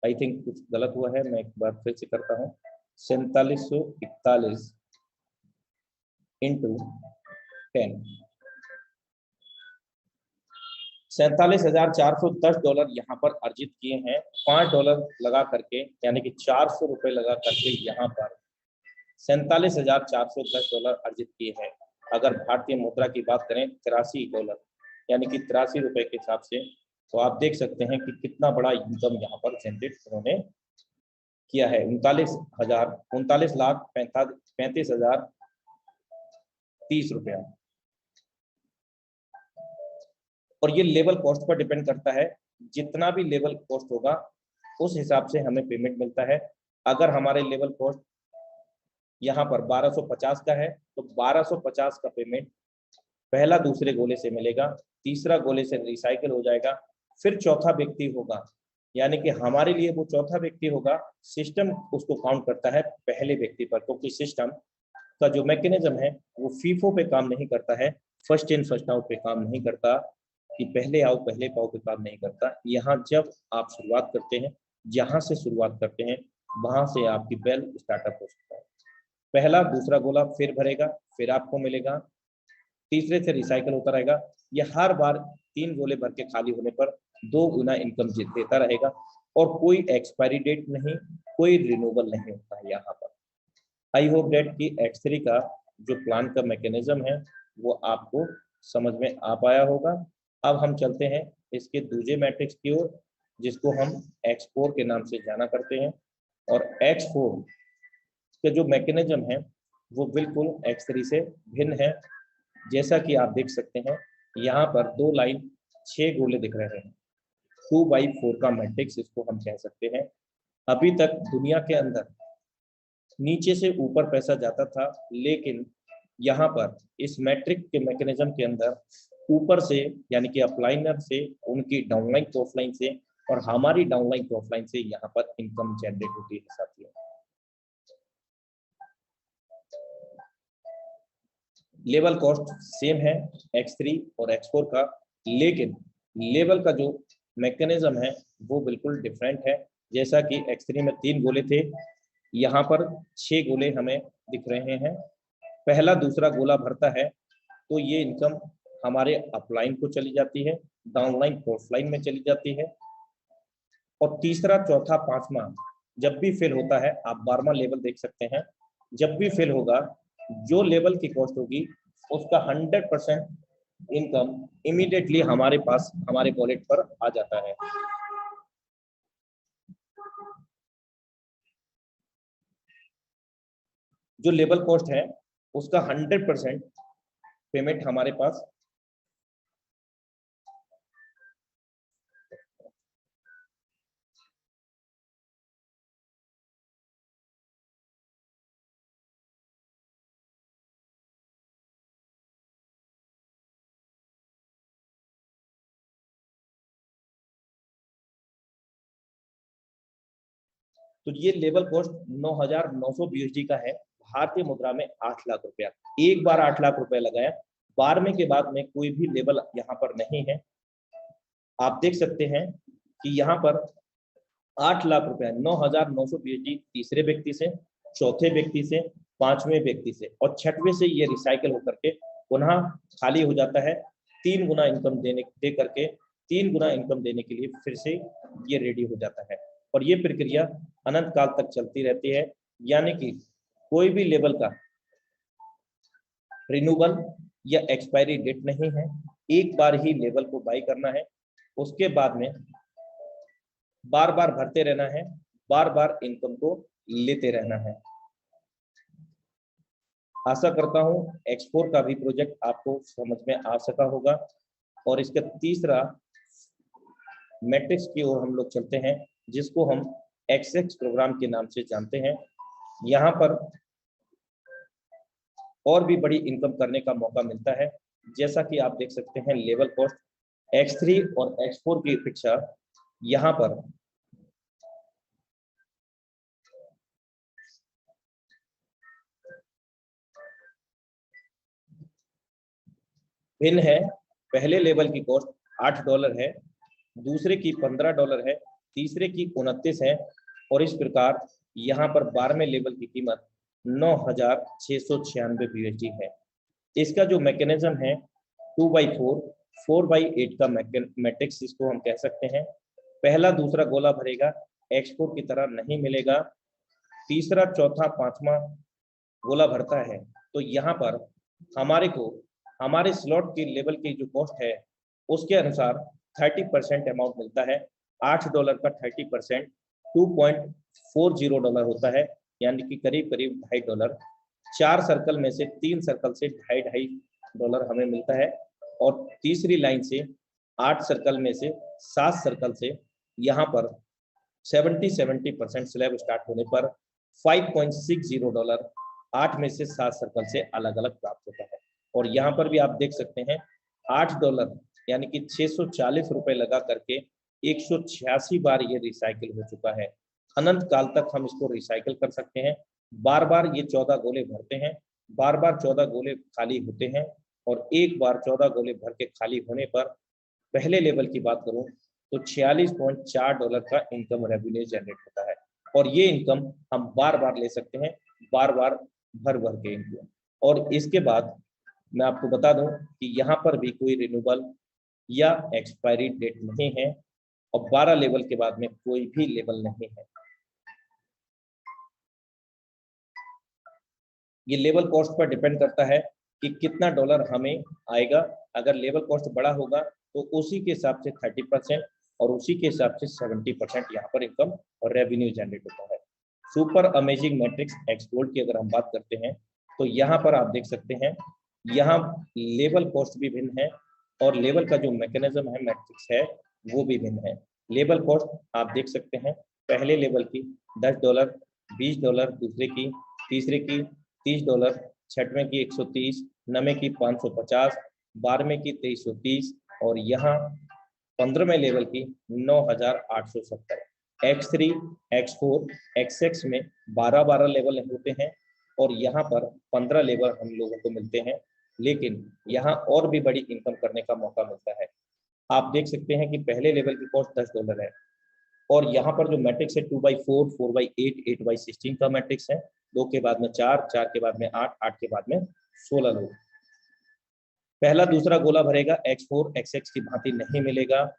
आई थिंक कुछ गलत हुआ है, मैं एक बार फिर से करता हूँ। 4741 इंटू 10, $47,410 यहाँ पर अर्जित किए हैं। $5 लगा करके, यानी कि 400 रुपए लगा करके यहाँ पर $47,410 अर्जित किए हैं। अगर भारतीय मुद्रा की बात करें $83, यानी कि 83 रुपए के हिसाब से, तो आप देख सकते हैं कि कितना बड़ा इनकम यहाँ पर जनरेट उन्होंने किया है। 39,35,30 रुपया। और ये लेवल कॉस्ट पर डिपेंड करता है, जितना भी लेवल कॉस्ट होगा उस हिसाब से हमें पेमेंट मिलता है। अगर हमारे लेवल कॉस्ट यहाँ पर 1250 का है तो 1250 का पेमेंट पहला दूसरे गोले से मिलेगा, तीसरा गोले से रिसाइकिल हो जाएगा, फिर चौथा व्यक्ति होगा, यानी कि हमारे लिए वो चौथा व्यक्ति होगा। सिस्टम उसको काउंट करता है पहले व्यक्ति पर, क्योंकि सिस्टम का जो मैकेनिज्म है वो फीफो पे काम नहीं करता है, फर्स्ट इन फर्स्ट आउट पे काम नहीं करता, कि पहले आओ पहले पाओ पे काम नहीं करता। यहाँ जब आप शुरुआत करते हैं, जहाँ से शुरुआत करते हैं वहां से आपकी बेल स्टार्टअप हो सकता है। पहला दूसरा गोला फिर भरेगा, फिर आपको मिलेगा, तीसरे से रिसाइकल होता रहेगा। ये हर बार 3 गोले भर के खाली होने पर 2 गुना इनकम देता रहेगा, और कोई एक्सपायरी डेट नहीं, कोई रिन्यूअल नहीं होता है यहाँ पर। आई होप डेट की X3 का जो प्लान का मैकेनिज्म है वो आपको समझ में आ पाया होगा। अब हम चलते हैं इसके दूसरे मैट्रिक्स की ओर, जिसको हम X4 के नाम से जाना करते हैं। और X4 के जो मैकेनिज्म है वो बिल्कुल X3 से भिन्न है। जैसा कि आप देख सकते हैं यहाँ पर 2 लाइन 6 गोले दिख रहे हैं, 2/4 का मैट्रिक्स इसको हम कह सकते हैं। अभी तक दुनिया के अंदर नीचे से ऊपर पैसा जाता था, लेकिन यहाँ पर इस मैट्रिक के मैकेनिज्म के अंदर ऊपर से, यानी कि अपलाइनर से, उनकी डाउनलाइन टू ऑफलाइन से, और हमारी डाउनलाइन टू ऑफलाइन से यहाँ पर इनकम जनरेट होती है साथियों। लेवल कॉस्ट सेम है X3 और X4 का, लेकिन लेवल का जो मैकेनिज्म है वो बिल्कुल डिफरेंट है। जैसा कि X3 में 3 गोले थे, यहाँ पर 6 गोले हमें दिख रहे हैं। पहला दूसरा गोला भरता है तो ये इनकम हमारे अपलाइन को चली जाती है, डाउनलाइन क्रॉसलाइन में चली जाती है। और तीसरा चौथा पांचवा जब भी फेल होता है, आप 12वां लेवल देख सकते हैं, जब भी फेल होगा जो लेवल की कॉस्ट होगी उसका 100% इनकम इमीडिएटली हमारे पास हमारे वॉलेट पर आ जाता है। जो लेवल कॉस्ट है उसका 100% पेमेंट हमारे पास तो ये लेवल कॉस्ट 9,900 BUSD का है, भारतीय मुद्रा में 8 लाख रुपया। एक बार 8 लाख रुपया लगाया, 12वें के बाद में कोई भी लेवल यहाँ पर नहीं है। आप देख सकते हैं कि यहाँ पर 8 लाख रुपया 9,900 BUSD तीसरे व्यक्ति से, चौथे व्यक्ति से, 5वें व्यक्ति से और 6वें से ये रिसाइकल होकर के पुनः खाली हो जाता है। 3 गुना इनकम दे करके 3 गुना इनकम देने के लिए फिर से ये रेडी हो जाता है और ये प्रक्रिया अनंत काल तक चलती रहती है। यानी कि कोई भी लेवल का रिन्यूअल या एक्सपायरी डेट नहीं है, एक बार ही लेवल को बाई करना है, उसके बाद में बार बार भरते रहना है, बार बार इनकम को लेते रहना है। आशा करता हूं X4 का भी प्रोजेक्ट आपको समझ में आ सका होगा। और इसका तीसरा मैट्रिक्स की ओर हम लोग चलते हैं, जिसको हम XX प्रोग्राम के नाम से जानते हैं। यहाँ पर और भी बड़ी इनकम करने का मौका मिलता है। जैसा कि आप देख सकते हैं, लेवल कॉस्ट X3 और X4 की अपेक्षा यहाँ पर भिन्न है। पहले लेवल की कॉस्ट $8 है, दूसरे की $15 है, तीसरे की 29 है और इस प्रकार यहाँ पर 12वें लेवल की कीमत 9,696 BUSD है। इसका जो मैकेनिज्म है 2x4 4x8 का मैट्रिक्स इसको हम कह सकते हैं। पहला दूसरा गोला भरेगा, X4 की तरह नहीं मिलेगा। तीसरा चौथा पांचवा गोला भरता है तो यहाँ पर हमारे को हमारे स्लॉट के लेवल की जो कॉस्ट है उसके अनुसार 30% अमाउंट मिलता है। $8 का 30% $2.40 होता है, यानी कि करीब करीब $2.5। 4 सर्कल में से 3 सर्कल से $2.5 हमें मिलता है और तीसरी लाइन से 8 सर्कल में से 7 सर्कल से यहाँ पर 70% स्लैब स्टार्ट होने पर $5.60 8 में से 7 सर्कल से अलग अलग प्राप्त होता है। और यहाँ पर भी आप देख सकते हैं $8 यानी कि 640 रुपए लगा करके 186 बार ये रिसाइकिल हो चुका है। अनंत काल तक हम इसको रिसाइकिल कर सकते हैं। बार बार ये 14 गोले भरते हैं, बार बार 14 गोले खाली होते हैं और एक बार 14 गोले भर के खाली होने पर पहले लेवल की बात करूं तो $46.4 का इनकम रेवेन्यू जनरेट होता है और ये इनकम हम बार बार ले सकते हैं, बार बार भर भर के इनकम। और इसके बाद मैं आपको बता दूं कि यहाँ पर भी कोई रिन्यूअल या एक्सपायरी डेट नहीं है और 12 लेवल के बाद में कोई भी लेवल नहीं है। ये लेवल कॉस्ट पर डिपेंड करता है कि कितना डॉलर हमें आएगा। अगर लेवल कॉस्ट बड़ा होगा तो उसी के हिसाब से 30% और उसी के हिसाब से 70% यहाँ पर इनकम और रेवेन्यू जनरेट होता है। सुपर अमेजिंग मैट्रिक्स X-Gold की अगर हम बात करते हैं तो यहाँ पर आप देख सकते हैं, यहाँ लेवल कॉस्ट भी भिन्न है और लेवल का जो मैकेनिज्म है मैट्रिक्स है वो भी भिन्न है। लेवल कॉस्ट आप देख सकते हैं, पहले लेवल की $10, $20, दूसरे की, तीसरे की $30, छठवें की 130, नवें की 550, 12वें की 2330 और यहाँ 15वें लेवल की 9,870। X3, X4, XX में 12 लेवल होते हैं और यहाँ पर 15 लेवल हम लोगों को मिलते हैं लेकिन यहाँ और भी बड़ी इनकम करने का मौका मिलता है। आप देख सकते हैं कि पहले लेवल की कॉस्ट $10 है और यहाँ पर जो मैट्रिक्स है 2/4, 4/8, 8/16 का मैट्रिक्स है। 2 के बाद में 4, 4 के बाद में 8, 8 के बाद में 16 लोग। पहला दूसरा गोला भरेगा X4 XX की भांति नहीं मिलेगा।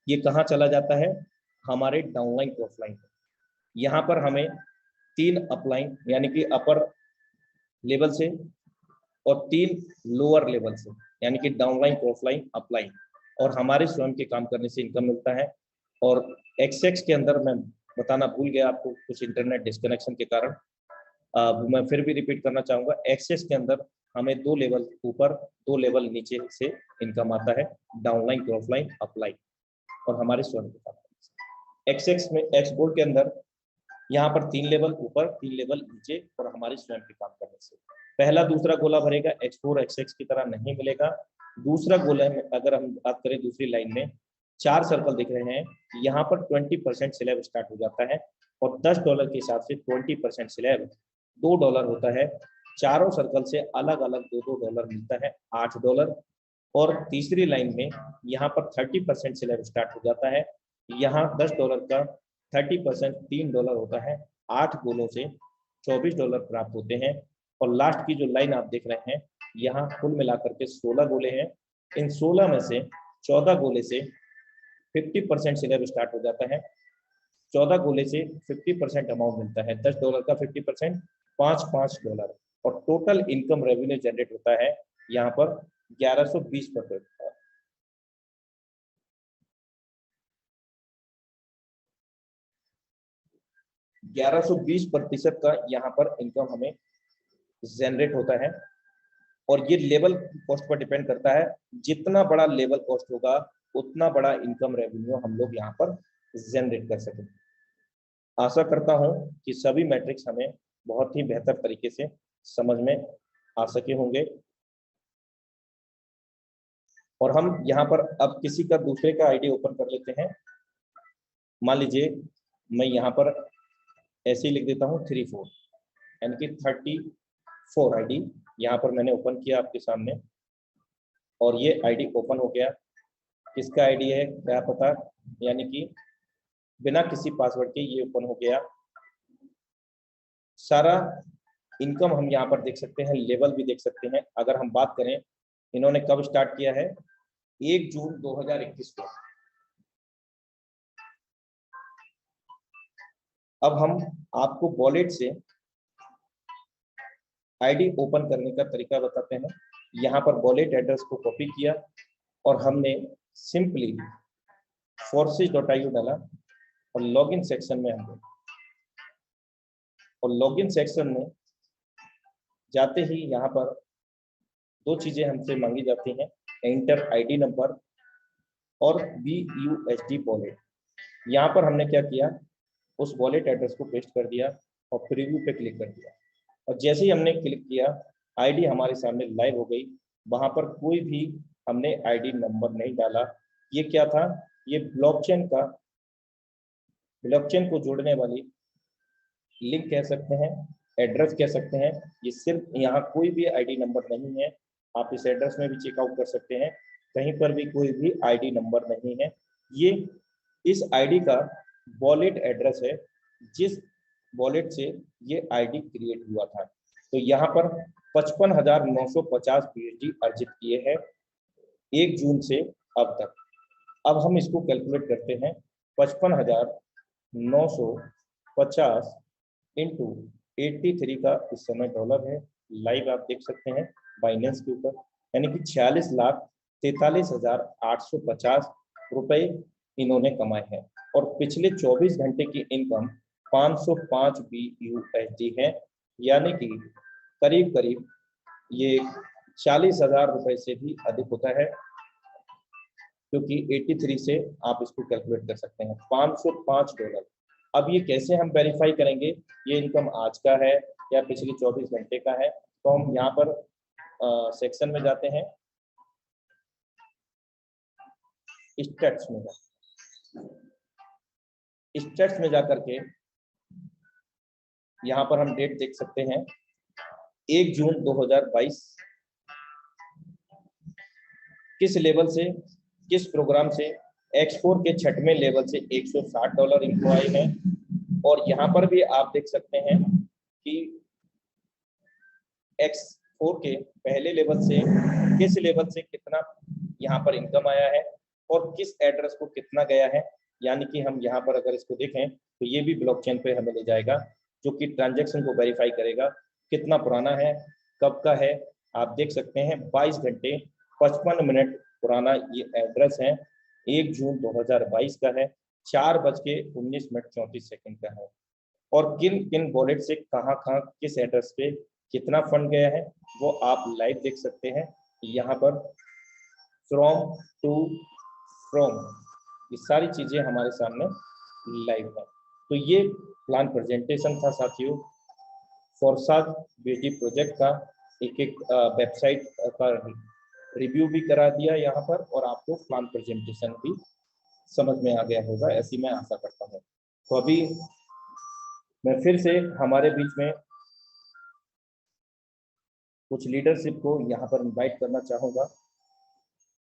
ये कहाँ चला जाता है? हमारे डाउनलाइन क्रॉसलाइन। यहाँ पर हमें 3 अपलाइन यानी कि अपर लेवल से और 3 लोअर लेवल से यानी कि डाउनलाइन, क्रॉसलाइन, अपलाइन और हमारे स्वयं के काम करने से इनकम मिलता है। और XX के अंदर मैं बताना भूल गया आपको कुछ इंटरनेट डिस्कनेक्शन के कारण, मैं फिर भी रिपीट करना चाहूंगा। एक्सेस के अंदर हमें 2 लेवल ऊपर 2 लेवल नीचे से इनकम आता है, डाउनलाइन, क्रॉसलाइन, अपलाइन और हमारे स्वयं के काम। एक्सेस में एक्स बोर्ड के अंदर यहाँ पर 3 लेवल ऊपर 3 लेवल नीचे और हमारे स्वयं के काम करने से। पहला दूसरा गोला भरेगा X4 XX की तरह नहीं मिलेगा। दूसरा गोला में अगर हम बात करें दूसरी लाइन में 4 सर्कल दिख रहे हैं, यहाँ पर 20% स्लैब स्टार्ट हो जाता है और $10 के हिसाब से 20% स्लैब $2 होता है। चारों सर्कल से अलग अलग $2 मिलता है, $8। और तीसरी लाइन में यहाँ पर 30% स्लैब स्टार्ट हो जाता है, यहाँ $10 का 30% $3 होता है। 8 गोलों से $24 प्राप्त होते हैं। और लास्ट की जो लाइन आप देख रहे हैं, यहाँ कुल मिलाकर के 16 गोले हैं। इन 16 में से 14 गोले से 50% स्लैब स्टार्ट हो जाता है। 14 गोले से 50% अमाउंट मिलता है, $10 का 50% $5 और टोटल इनकम रेवेन्यू जनरेट होता है यहाँ पर 1120%। 1120% का यहाँ पर इनकम हमें जनरेट होता है। और ये लेवल कॉस्ट पर डिपेंड करता है, जितना बड़ा लेवल कॉस्ट होगा उतना बड़ा इनकम रेवेन्यू हम लोग यहाँ पर जनरेट कर सकें। आशा करता हूँ कि सभी मैट्रिक्स हमें बहुत ही बेहतर तरीके से समझ में आ सके होंगे। और हम यहाँ पर अब किसी का दूसरे का आईडी ओपन कर लेते हैं। मान लीजिए मैं यहाँ पर ऐसे ही लिख देता हूँ 34 यानी कि 34 आईडी यहाँ पर मैंने ओपन किया आपके सामने और ये आईडी ओपन हो गया। किसका आईडी है क्या पता, यानी कि बिना किसी पासवर्ड के ये ओपन हो गया। सारा इनकम हम यहाँ पर देख सकते हैं, लेवल भी देख सकते हैं। अगर हम बात करें इन्होंने कब स्टार्ट किया है, 1 जून 2021 को। अब हम आपको वॉलेट से आईडी ओपन करने का तरीका बताते हैं। यहाँ पर वॉलेट एड्रेस को कॉपी किया और हमने सिंपली forces.io डाला और लॉगिन सेक्शन में हम गए। और लॉगिन सेक्शन में जाते ही यहाँ पर 2 चीजें हमसे मांगी जाती हैं, एंटर आईडी नंबर और BUSD वॉलेट। यहाँ पर हमने क्या किया, उस वॉलेट एड्रेस को पेस्ट कर दिया और प्रीव्यू पे क्लिक कर दिया। और जैसे ही हमने क्लिक किया आईडी हमारे सामने लाइव हो गई। वहां पर कोई भी हमने आईडी नंबर नहीं डाला। ये क्या था, ये ब्लॉकचेन को जोड़ने वाली लिंक कह सकते हैं, एड्रेस कह सकते हैं। ये सिर्फ यहाँ कोई भी आईडी नंबर नहीं है, आप इस एड्रेस में भी चेकआउट कर सकते हैं, कहीं पर भी कोई भी आईडी नंबर नहीं है। ये इस आईडी का वॉलेट एड्रेस है, जिस वॉलेट से ये आईडी क्रिएट हुआ था। तो यहाँ पर 55,950 BUSD अर्जित किए हैं 1 जून से अब तक। अब हम इसको कैलकुलेट करते हैं, 55,950 इंटू 83 का इस समय डॉलर है, लाइव आप देख सकते हैं बाइनेंस के ऊपर, यानी कि 46,43,850 रुपए इन्होंने कमाए हैं। और पिछले 24 घंटे की इनकम 505 BUSD है, यानी कि करीब करीब ये 40,000 रुपए से भी अधिक होता है, क्योंकि 83 से आप इसको कैलकुलेट कर सकते हैं, $505। अब ये कैसे हम वेरीफाई करेंगे ये इनकम आज का है या पिछले 24 घंटे का है, तो हम यहाँ पर सेक्शन में जाते हैं, स्टेट्स में जाकर के यहाँ पर हम डेट देख सकते हैं 1 जून 2022 किस लेवल से, किस प्रोग्राम से, X4 के 6वें लेवल से $160 एम्प्लॉय है। और यहाँ पर भी आप देख सकते हैं कि X4 के पहले लेवल से किस लेवल से कितना यहाँ पर इनकम आया है और किस एड्रेस को कितना गया है। यानी कि हम यहाँ पर अगर इसको देखें तो ये भी ब्लॉकचेन पे हमें ले जाएगा, जो कि ट्रांजैक्शन को वेरीफाई करेगा कितना पुराना है, कब का है। आप देख सकते हैं 22 घंटे 55 मिनट पुराना ये एड्रेस है, 1 जून 2022 का है, 4:19:34 का है। और किन किन वॉलेट से कहाँ किस एड्रेस पे कितना फंड गया है वो आप लाइव देख सकते हैं यहाँ पर। फ्रॉम टू फ्रॉम, ये सारी चीजें हमारे सामने लाइव है। तो ये प्लान प्रेजेंटेशन था साथियों, फॉरसाद बेटी प्रोजेक्ट का। एक वेबसाइट का रिव्यू भी करा दिया यहाँ पर, और आपको प्लान प्रेजेंटेशन भी समझ में आ गया होगा, ऐसी मैं आशा करता हूँ। तो अभी मैं फिर से हमारे बीच में कुछ लीडरशिप को यहाँ पर इनवाइट करना चाहूँगा,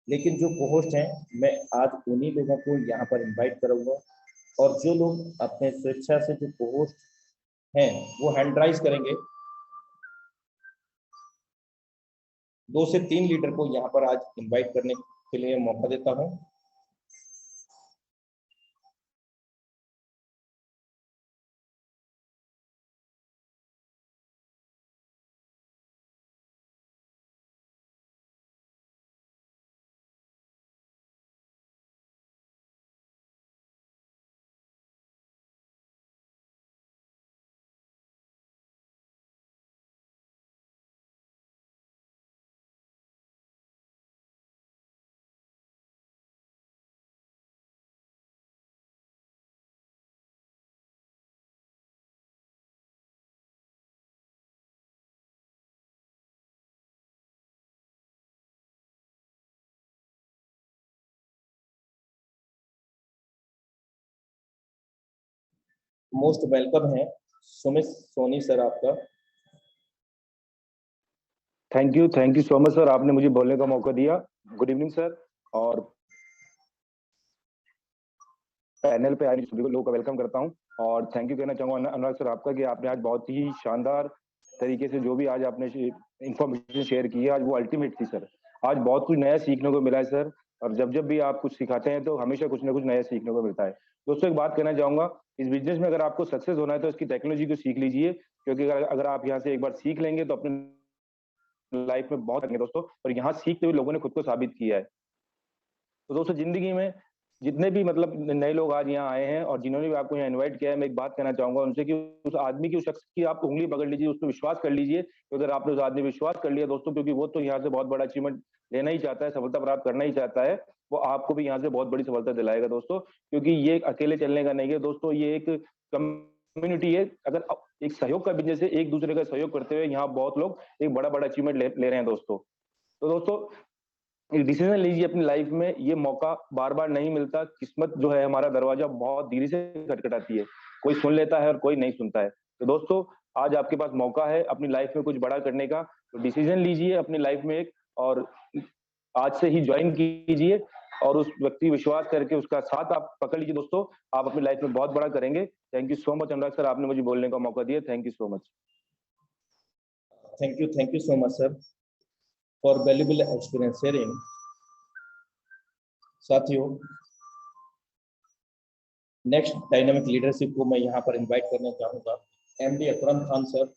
लेकिन जो कोहोस्ट हैं मैं आज उन्हीं लोगों को यहाँ पर इनवाइट करूँगा। और जो लोग अपने स्वेच्छा से जो कोहोस्ट हैं वो हैंड राइज करेंगे, 2 से 3 लीडर को यहाँ पर आज इनवाइट करने के लिए मौका देता हूँ। मोस्ट वेलकम है सुमित सोनी सर आपका। Thank you so much sir, आपने मुझे बोलने का मौका दिया। गुड इवनिंग सर, और पैनल पे आने सभी लोगों का वेलकम करता हूं। और थैंक यू कहना चाहूंगा अनुराग सर आपका कि आपने आज बहुत ही शानदार तरीके से जो भी आज आपने इंफॉर्मेशन शेयर की है, आज वो अल्टीमेट थी सर। आज बहुत कुछ नया सीखने को मिला है सर, और जब जब भी आप कुछ सिखाते हैं तो हमेशा कुछ ना कुछ नया सीखने को मिलता है। दोस्तों एक बात कहना चाहूंगा, इस बिजनेस में अगर आपको सक्सेस होना है तो इसकी टेक्नोलॉजी को सीख लीजिए, क्योंकि अगर आप यहाँ से एक बार सीख लेंगे तो अपने लाइफ में बहुत आगे दोस्तों, और यहाँ सीखते हुए लोगों ने खुद को साबित किया है। तो दोस्तों जिंदगी में जितने भी मतलब नए लोग आज यहाँ आए हैं और जिन्होंने भी आपको यहाँ इनवाइट किया है, मैं एक बात कहना चाहूंगा उनसे कि उस आदमी की, उस शख्स की आप उंगली पकड़ लीजिए, उस पर विश्वास कर लीजिए। तो अगर आपने उस आदमी विश्वास कर लिया दोस्तों, क्योंकि वो तो यहाँ से बहुत बड़ा अचीवमेंट लेना ही चाहता है, सफलता प्राप्त करना ही चाहता है, वो आपको भी यहाँ से बहुत बड़ी सफलता दिलाएगा दोस्तों। क्योंकि ये अकेले चलने का नहीं है दोस्तों, ये एक कम्युनिटी है। अगर एक सहयोग का बिजनेस है, एक दूसरे का सहयोग करते हुए यहाँ बहुत लोग एक बड़ा अचीवमेंट ले रहे हैं दोस्तों। तो दोस्तों डिसीजन लीजिए अपनी लाइफ में, ये मौका बार बार नहीं मिलता। किस्मत जो है हमारा दरवाजा बहुत धीरे से खटखटाती है, कोई सुन लेता है और कोई नहीं सुनता है। तो दोस्तों आज आपके पास मौका है अपनी लाइफ में कुछ बड़ा करने का, तो डिसीजन लीजिए अपनी लाइफ में एक, और आज से ही ज्वाइन कीजिए और उस व्यक्ति विश्वास करके उसका साथ आप पकड़ लीजिए दोस्तों, आप अपनी लाइफ में बहुत बड़ा करेंगे। Thank you so much Anurag sir, आपने मुझे बोलने का मौका दिया। Thank you so much. Thank you so much sir for valuable experience sharing. साथियों नेक्स्ट डायनामिक लीडरशिप को मैं यहाँ पर इनवाइट करना चाहूँगा। MD Akram Khan sir,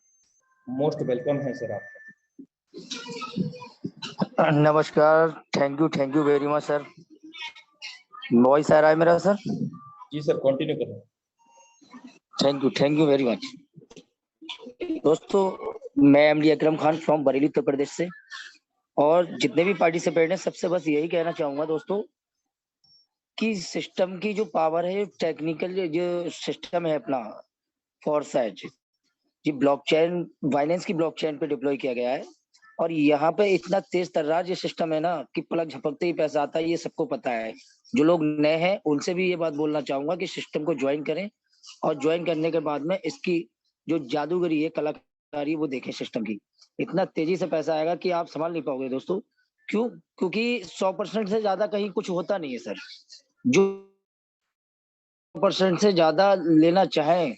most welcome है सर आपका। नमस्कार, thank you very much sir. Voice आ रहा है मेरा सर? जी सर, कंटिन्यू करें। Thank you very much. दोस्तों मैं एमडी अकरम खान फ्रॉम बरेली उत्तर प्रदेश से, और जितने भी पार्टिसिपेंट हैं सबसे बस यही कहना चाहूंगा दोस्तों कि सिस्टम की जो पावर है, टेक्निकल जो सिस्टम है अपना फॉरसाइट, जी ब्लॉकचेन बाइनेंस की ब्लॉकचेन पे डिप्लॉय किया गया है। और यहाँ पे इतना तेज तर्रार ये सिस्टम है ना कि पलक झपकते ही पैसा आता है, ये सबको पता है। जो लोग नए हैं उनसे भी ये बात बोलना चाहूंगा कि सिस्टम को ज्वाइन करें, और ज्वाइन करने के बाद में इसकी जो जादूगरी है, कलाकारी, वो देखें सिस्टम की। इतना तेजी से पैसा आएगा कि आप संभाल नहीं पाओगे दोस्तों। क्योंकि 100% से ज्यादा कहीं कुछ होता नहीं है सर। जो 100% से ज्यादा लेना चाहें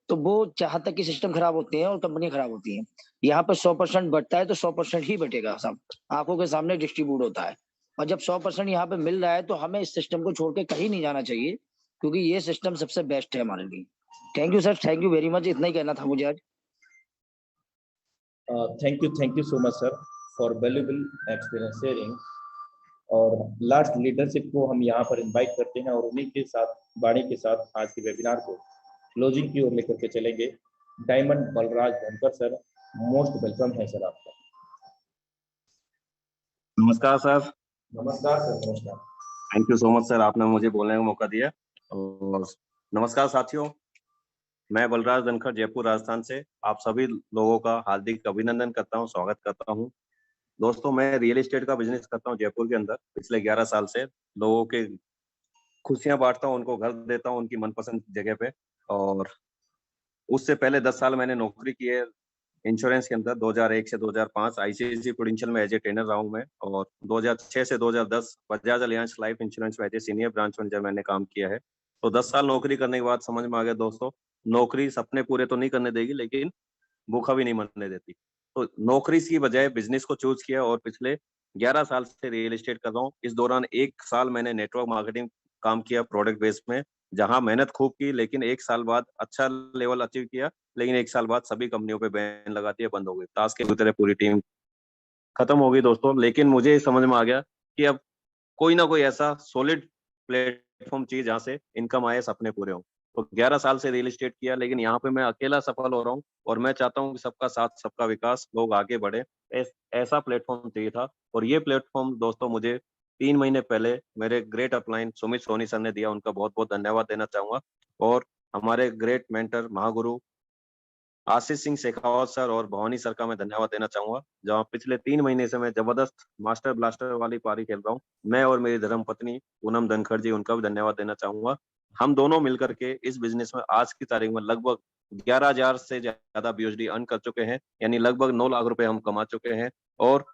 तो वो जहां तक कि सिस्टम खराब होते हैं और कंपनी खराब होती है। यहाँ पे 100% बटता है तो 100% ही बटेगा, सब आंखों के सामने डिस्ट्रीब्यूट होता है। और जब 100% यहाँ पे मिल रहा है तो हमें इस सिस्टम को छोड़ के कहीं नहीं जाना चाहिए, क्योंकि ये सिस्टम सबसे बेस्ट है हमारे लिए। Thank you sir, thank you very much. इतना ही कहना था मुझे आज। Thank you so much sir for valuable experience sharing. और लास्ट लीडरशिप को हम यहाँ पर इनवाइट करते हैं और उन्हीं के साथ वाणी के साथ आज के वेबिनार को क्लोजिंग की ओर लेकर के चलेंगे। डायमंड बलराज धनकर सर, मोस्ट वेलकम है सर आपका। नमस्कार सर। नमस्कार सर। नमस्कार। Thank you so much sir, आपने मुझे बोलने का मौका दिया। और नमस्कार साथियों, मैं बलराज धनखड़ जयपुर राजस्थान से आप सभी लोगों का हार्दिक अभिनंदन करता हूं, स्वागत करता हूं। दोस्तों, मैं रियल एस्टेट का बिजनेस करता हूं जयपुर के अंदर पिछले 11 साल से। लोगों के खुशियां बांटता हूं, उनको घर देता हूं उनकी मनपसंद जगह पे। और उससे पहले 10 साल मैंने नौकरी की है इंश्योरेंस के अंदर। 2001 से 2005 आईसीआईसीआई प्रूडेंशियल में एज ए ट्रेनर रहा हूं मैं। और 2006 से 2010 बजाज अलियांज लाइफ इंश्योरेंस में as a senior branch manager मैंने काम किया है। तो 10 साल नौकरी करने के बाद समझ में आ गया दोस्तों, नौकरी सपने पूरे तो नहीं करने देगी, लेकिन भूखा भी नहीं मरने देती। तो नौकरी की बजाय बिजनेस को चूज किया और पिछले 11 साल से रियल एस्टेट कर रहा हूँ। इस दौरान 1 साल मैंने नेटवर्क मार्केटिंग काम किया प्रोडक्ट बेस में, जहां मेहनत खूब की, लेकिन 1 साल बाद अच्छा लेवल अचीव किया। लेकिन 1 साल बाद सभी कंपनियों पे बैन लगा दिया, बंद हो गई, ताश के तरह पूरी टीम खत्म हो गई दोस्तों। लेकिन मुझे समझ में आ गया कि अब कोई ना कोई ऐसा सॉलिड प्लेटफॉर्म चाहिए जहां से इनकम आए, सपने पूरे हों। तो 11 साल से रियल एस्टेट किया, लेकिन यहाँ पे मैं अकेला सफल हो रहा हूँ। और मैं चाहता हूँ कि सबका साथ सबका विकास, लोग आगे बढ़े, ऐसा प्लेटफॉर्म चाहिए था। और ये प्लेटफॉर्म दोस्तों मुझे 3 महीने पहले मेरे great upline Sumit Soni sir ने दिया, उनका बहुत बहुत धन्यवाद देना चाहूंगा। और हमारे great mentor Mahaguru Ashish Singh Shekhawat sir और भवानी सर का मैं धन्यवाद देना चाहूंगा, जहाँ पिछले 3 महीने से मैं जबरदस्त मास्टर ब्लास्टर वाली पारी खेल रहा हूँ। मैं और मेरी धर्मपत्नी पूनम धनखड़ जी, उनका भी धन्यवाद देना चाहूंगा। हम दोनों मिलकर के इस बिजनेस में आज की तारीख में लगभग 11,000 से ज्यादा बीओएसडी अर्न कर चुके हैं, यानी लगभग 9 लाख रुपए हम कमा चुके हैं। और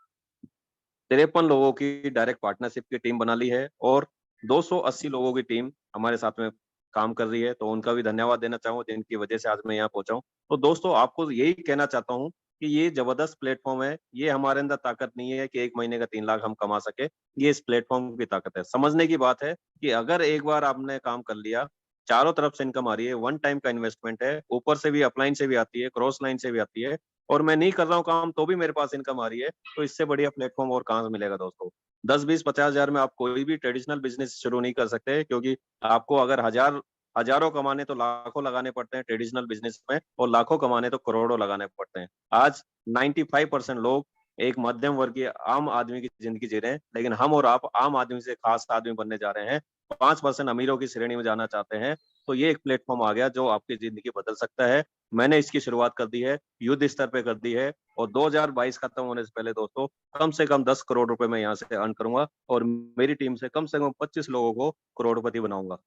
53 लोगों की डायरेक्ट पार्टनरशिप की टीम बना ली है और 280 लोगों की टीम हमारे साथ में काम कर रही है। तो उनका भी धन्यवाद देना चाहूंगा, जिनकी वजह से आज मैं यहाँ पहुंचा हूँ। तो दोस्तों, आपको यही कहना चाहता हूँ कि ये जबरदस्त प्लेटफॉर्म है। ये हमारे अंदर ताकत नहीं है कि 1 महीने का 3 लाख हम कमा सके। ये इस प्लेटफॉर्म की ताकत है। समझने की बात है कि अगर एक बार आपने काम कर लिया, चारों तरफ से इनकम आ रही है, वन टाइम का इन्वेस्टमेंट है, ऊपर से भी अपलाइन से भी आती है, क्रॉस लाइन से भी आती है, और मैं नहीं कर रहा हूँ काम तो भी मेरे पास इनकम आ रही है, तो इससे बढ़िया प्लेटफॉर्म और कहाँ से मिलेगा दोस्तों। 10, 20, 50 हजार में आप कोई भी ट्रेडिशनल बिजनेस शुरू नहीं कर सकते, क्योंकि आपको अगर हजारों कमाने तो लाखों लगाने पड़ते हैं ट्रेडिशनल बिजनेस में, और लाखों कमाने तो करोड़ों लगाने पड़ते हैं। आज 95% लोग एक मध्यम वर्गीय आम आदमी की जिंदगी जी रहे हैं, लेकिन हम और आप आम आदमी से खास आदमी बनने जा रहे हैं। 5% अमीरों की श्रेणी में जाना चाहते हैं। तो ये एक प्लेटफॉर्म आ गया जो आपकी जिंदगी बदल सकता है। मैंने इसकी शुरुआत कर दी है, युद्ध स्तर पे कर दी है, और 2022 खत्म होने से पहले दोस्तों कम से कम 10 करोड़ रुपए मैं यहाँ से अर्न करूंगा, और मेरी टीम से कम 25 लोगों को करोड़पति बनाऊंगा।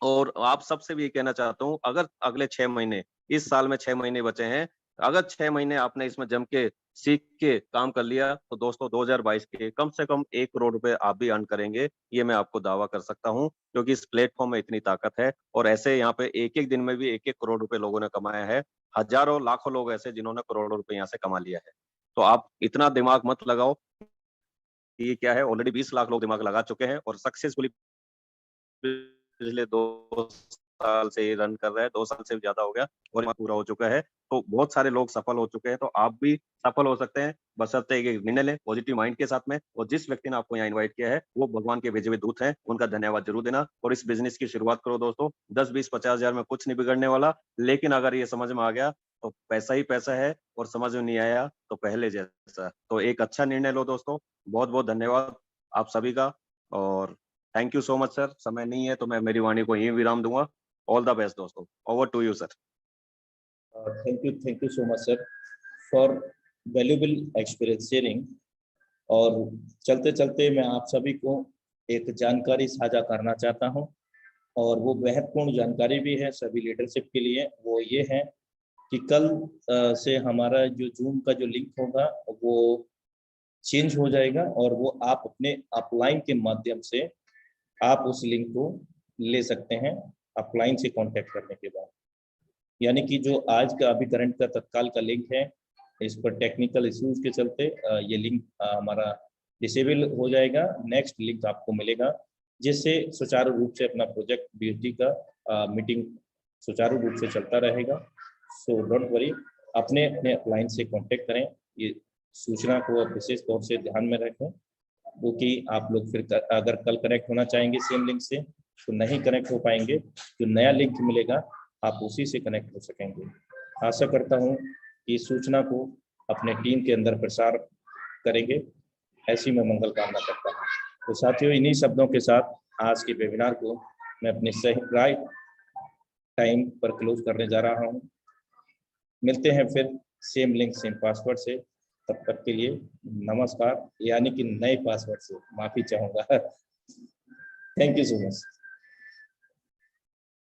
और आप सबसे भी ये कहना चाहता हूँ, अगर अगले 6 महीने, इस साल में 6 महीने बचे हैं, अगर 6 महीने आपने इसमें जम के सीख के काम कर लिया, तो दोस्तों 2022 के कम से कम 1 करोड़ रुपए आप भी अर्न करेंगे। ये मैं आपको दावा कर सकता हूँ, क्योंकि इस प्लेटफॉर्म में इतनी ताकत है। और ऐसे यहाँ पे एक दिन में भी 1 करोड़ रुपए लोगों ने कमाया है। हजारों लाखों लोग ऐसे जिन्होंने करोड़ों रुपए यहाँ से कमा लिया है। तो आप इतना दिमाग मत लगाओ कि ये क्या है, ऑलरेडी 20 लाख लोग दिमाग लगा चुके हैं और सक्सेसफुली पिछले 2 साल से ये रन कर रहा है, 2 साल से भी ज्यादा हो गया और पूरा हो चुका है। तो बहुत सारे लोग सफल हो चुके हैं, तो आप भी सफल हो सकते हैं, बशर्ते एक निर्णय लें पॉजिटिव माइंड के साथ में। और जिस व्यक्ति ने आपको यहाँ इनवाइट किया है, वो भगवान के भेजे हुए दूत हैं, उनका धन्यवाद जरूर देना। और इस बिजनेस की शुरुआत करो दोस्तों। 10, 20, 50 हजार में कुछ नहीं बिगड़ने वाला, लेकिन अगर ये समझ में आ गया तो पैसा ही पैसा है, और समझ में नहीं आया तो पहले जैसा। तो एक अच्छा निर्णय लो दोस्तों। बहुत बहुत धन्यवाद आप सभी का, और thank you so much sir. समय नहीं है तो मैं मेरी वाणी को यहीं विराम दूंगा। ऑल द बेस्ट दोस्तों। Over to you sir. Thank you so much sir for valuable experience sharing. और चलते चलते मैं आप सभी को एक जानकारी साझा करना चाहता हूं, और वो महत्वपूर्ण जानकारी भी है सभी लीडरशिप के लिए। वो ये है कि कल से हमारा जो जूम का जो लिंक होगा वो चेंज हो जाएगा और वो आप अपने अपलाइन के माध्यम से आप उस लिंक को ले सकते हैं अपलाइन से कांटेक्ट करने के बाद। यानी कि जो आज का अभी करंट का तत्काल का लिंक है, इस पर टेक्निकल इश्यूज के चलते ये लिंक हमारा डिसेबल हो जाएगा। नेक्स्ट लिंक आपको मिलेगा जिससे सुचारू रूप से अपना प्रोजेक्ट BSD का मीटिंग सुचारू रूप से चलता रहेगा। सो डोंट वरी, अपने अपने अपलाइन से कांटेक्ट करें। ये सूचना को विशेष तौर से ध्यान में रखें, क्योंकि आप लोग फिर अगर कल कनेक्ट होना चाहेंगे सेम लिंक से तो नहीं कनेक्ट हो पाएंगे। जो नया लिंक मिलेगा आप उसी से कनेक्ट हो सकेंगे। आशा करता हूँ कि इस सूचना को अपने टीम के अंदर प्रसार करेंगे, ऐसी मैं मंगल कामना करता हूँ। तो साथियों, इन्हीं शब्दों के साथ आज के वेबिनार को मैं अपने सही राइट टाइम पर क्लोज करने जा रहा हूँ। मिलते हैं फिर सेम लिंक सेम पासवर्ड से। तब तक के लिए नमस्कार, यानी कि नए पासवर्ड से माफी चाहूंगा। Thank you so much.